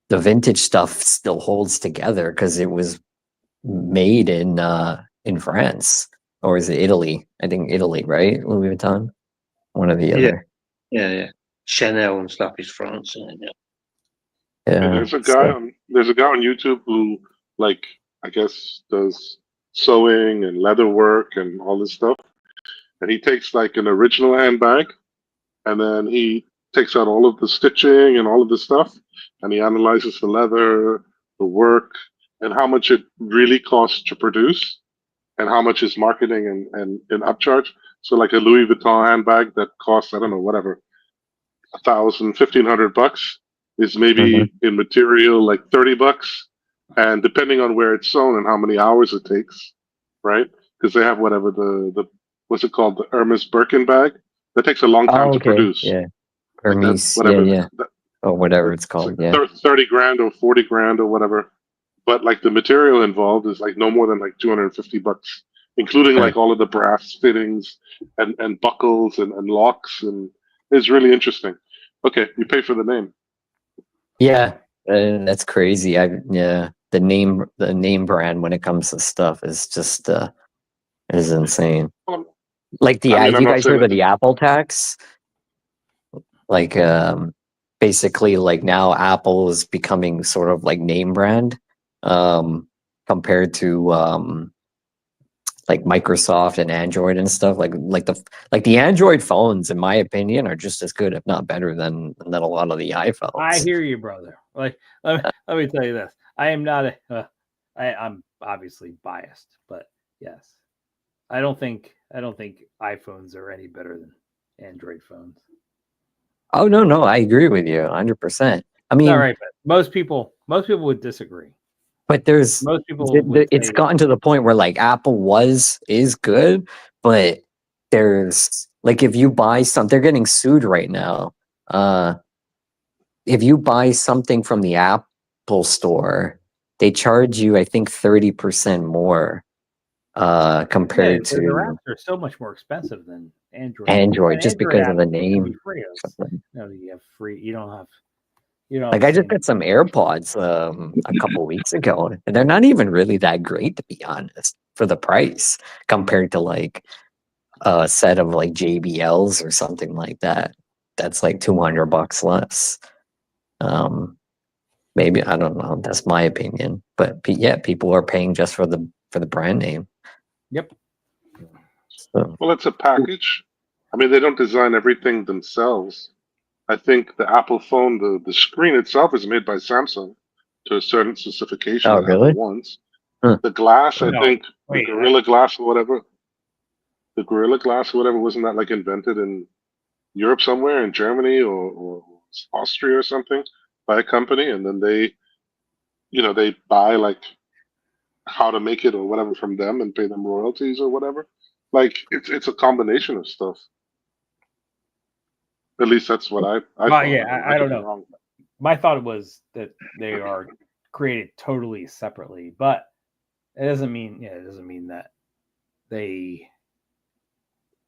the vintage stuff still holds together because it was made in France, or is it Italy? I think Italy, right? Louis Vuitton, one or the Yeah. other. yeah, Chanel and stuff is France. And Yeah, There's a guy on YouTube who, like, I guess does sewing and leather work and all this stuff. And he takes like an original handbag, and then he takes out all of the stitching and all of the stuff, and he analyzes the leather, the work, and how much it really costs to produce, and how much is marketing and upcharge. So like a Louis Vuitton handbag that costs, I don't know, whatever, $1,000, $1,500 is maybe in material like $30, and depending on where it's sewn and how many hours it takes, right? Because they have whatever the what's it called, the Hermes Birkin bag that takes a long time Oh, to okay. produce. Yeah, Like Hermes. whatever, Yeah. Or whatever it's it's called. like Yeah. 30 grand or 40 grand or whatever. But like the material involved is like no more than like $250, including like all of the brass fittings and buckles and locks, and it's really interesting. Okay, you pay for the name. Yeah, that's crazy. The name brand when it comes to stuff is just is insane. Like I mean, I'm you not guys saying heard of that. the Apple tax? Like basically like now Apple is becoming sort of like name brand compared to like Microsoft and Android and stuff. Like the Android phones, in my opinion, are just as good, if not better, than a lot of the iPhones. I hear you, brother. Like, let me tell you this. I am not I'm obviously biased, but yes, I don't think iPhones are any better than Android phones. Oh no, I agree with you 100%. I mean, all right, but most people would disagree. But there's most people would it's say, gotten to the point where like Apple is good, but there's like if you buy they're getting sued right now. If you buy something from the Apple store, they charge you, I think, 30% more compared their to apps are so much more expensive than Android. Android, And just Android because of the apps can name. be free. No, you have free. You don't have. Like I just got some AirPods a couple weeks ago, and they're not even really that great, to be honest, for the price compared to like a set of like JBLs or something like that. That's like $200 less. Maybe, I don't know. That's my opinion, but yeah, people are paying just for the brand name. Yep. So, Well, it's a package. I mean, they don't design everything themselves. I think the Apple phone, the screen itself is made by Samsung to a certain specification oh that really? Apple wants. Huh. The glass, I No, think, wait, the Gorilla Glass or whatever. the Gorilla Glass or whatever, wasn't that like invented in Europe somewhere, in Germany or Austria or something, by a company, and then they, they buy like how to make it or whatever from them and pay them royalties or whatever. Like it's a combination of stuff. At least that's what I Well, thought. yeah, I could don't be know. wrong. My thought was that they are created totally separately, but it doesn't mean that they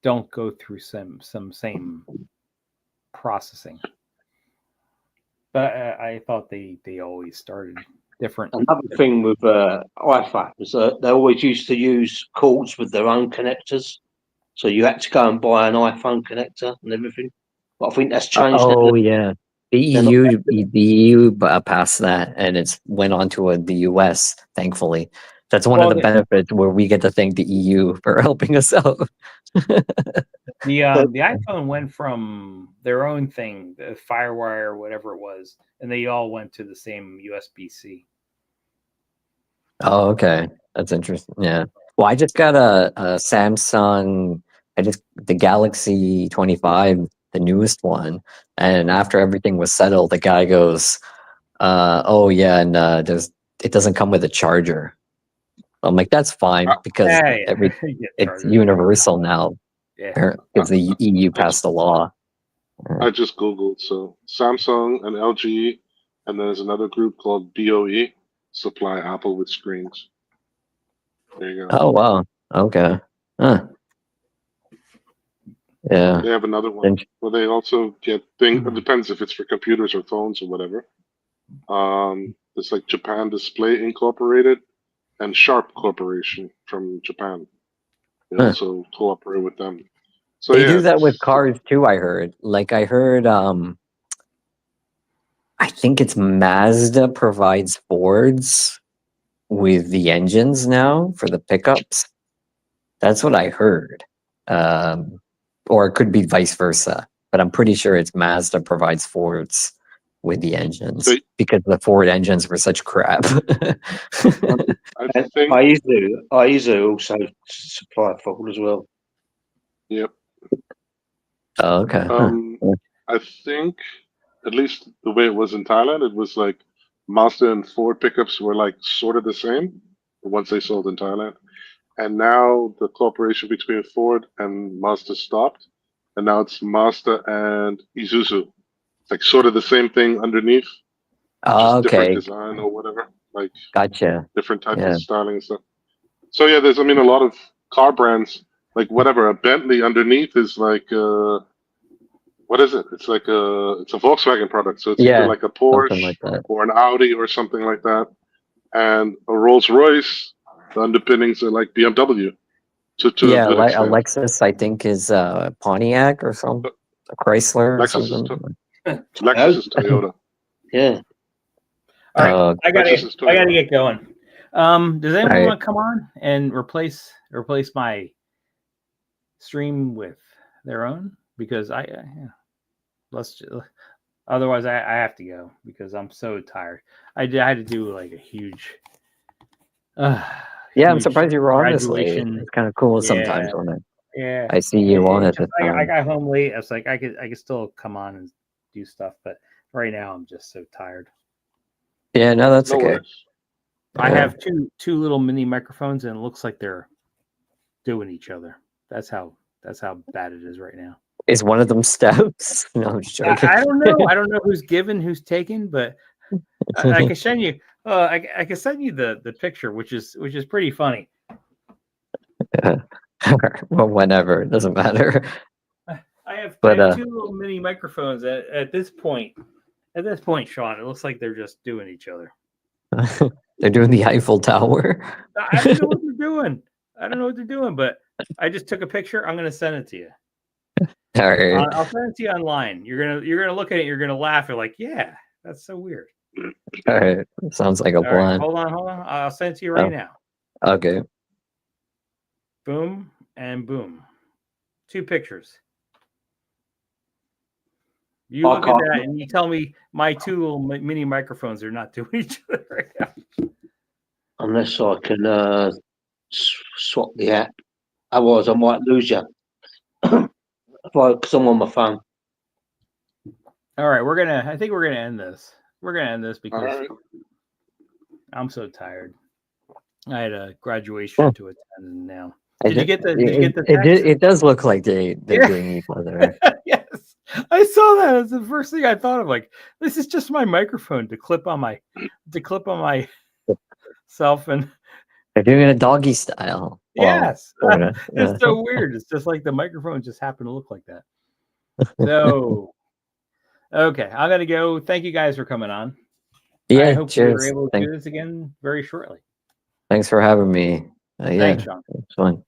don't go through some same processing. But I thought they always started different. Another thing with iPhone is they always used to use cords with their own connectors, so you had to go and buy an iPhone connector and everything. But I think that's changed. now. Oh yeah, the They're not- EU passed that, and it's went on to the US. Thankfully, that's one Well, of the benefits where we get to thank the EU for helping us out. The iPhone went from their own thing, the FireWire or whatever it was, and they all went to the same USB-C. Oh, okay, that's interesting. Yeah. Well, I just got a Samsung. The Galaxy 25, the newest one, and after everything was settled, the guy goes, "Oh yeah, and it doesn't come with a charger." I'm like, "That's fine because it's universal now." Yeah. Because the EU passed a law. I just Googled. So Samsung and LG, and there's another group called BOE, supply Apple with screens. There you go. Oh wow. Okay. Huh. Yeah. They have another one where they also get things. It depends if it's for computers or phones or whatever. It's like Japan Display Incorporated and Sharp Corporation from Japan. They also cooperate with them. So They do that with cars too, I heard. Like I heard I think it's Mazda provides Fords with the engines now for the pickups. That's what I heard. Or it could be vice versa. But I'm pretty sure it's Mazda provides Fords with the engines because the Ford engines were such crap. I think Aizu also supply Ford as well. Yep. Oh, okay. I think at least the way it was in Thailand, it was like Mazda and Ford pickups were like sort of the same once they sold in Thailand. And now the cooperation between Ford and Mazda stopped. And now it's Mazda and Isuzu. It's like sort of the same thing underneath. Oh, just okay. different design or whatever. Like Gotcha. different types of styling and stuff. So yeah, there's a lot of car brands, like whatever, a Bentley underneath is like what is it? It's like it's a Volkswagen product. So it's either like a Porsche like that. or an Audi or something like that. And a Rolls Royce, the underpinnings are like BMW. To Yeah, a good extent. Alexis, I think, is Pontiac or something. Chrysler or Lexus something. Lexus is Toyota. Yeah. All right, I gotta Lexus is Toyota. get going. Does anyone All want to come on and replace my stream with their own? Because otherwise I have to go because I'm so tired. I had to do like a huge. Yeah, I'm surprised you were on this late. graduation. It's kind of cool sometimes when Yeah, I see you on at this I time. got home late. I was like, I could still come on and do stuff, but right now I'm just so tired. Yeah, no, that's okay. I have two little mini microphones, and it looks like they're doing each other. That's how bad it is right now. Is one of them steps? No, I'm just joking. I don't know. I don't know who's given, who's taken, but I can send you. I can send you the picture, which is pretty funny. Well, whenever, it doesn't matter. I have But, two little mini microphones at this point. At this point, Sean, it looks like they're just doing each other. They're doing the Eiffel Tower. I don't know what they're doing. I don't know what they're doing, but I just took a picture. I'm gonna send it to you. All right. I'll send it to you online. You're gonna look at it. You're gonna laugh. You're like, yeah, that's so weird. All right. Sounds like a All right, plan. hold on. I'll send it to you right now. Okay. Boom and boom. 2 pictures. You look at that and you tell me my 2 little mini microphones are not doing each other right now. Unless I can swap the app Otherwise, I might lose you. Because I'm on my phone. All right, I think we're gonna end this. We're gonna end this because right. I'm so tired. I had a graduation to attend now. Did you get the It, text? it does look like they're doing each other. Yes, I saw that. It's the first thing I thought of. Like, this is just my microphone to clip on my self, and They're doing it a doggy style. yes, Sorta, yeah. it's so weird. It's just like the microphone just happened to look like that. So, okay, I'm gonna go. Thank you guys for coming on. Yeah, I hope we were cheers. able to do this again very shortly. Thanks for having me. Yeah, Thanks, Sean. it's fun.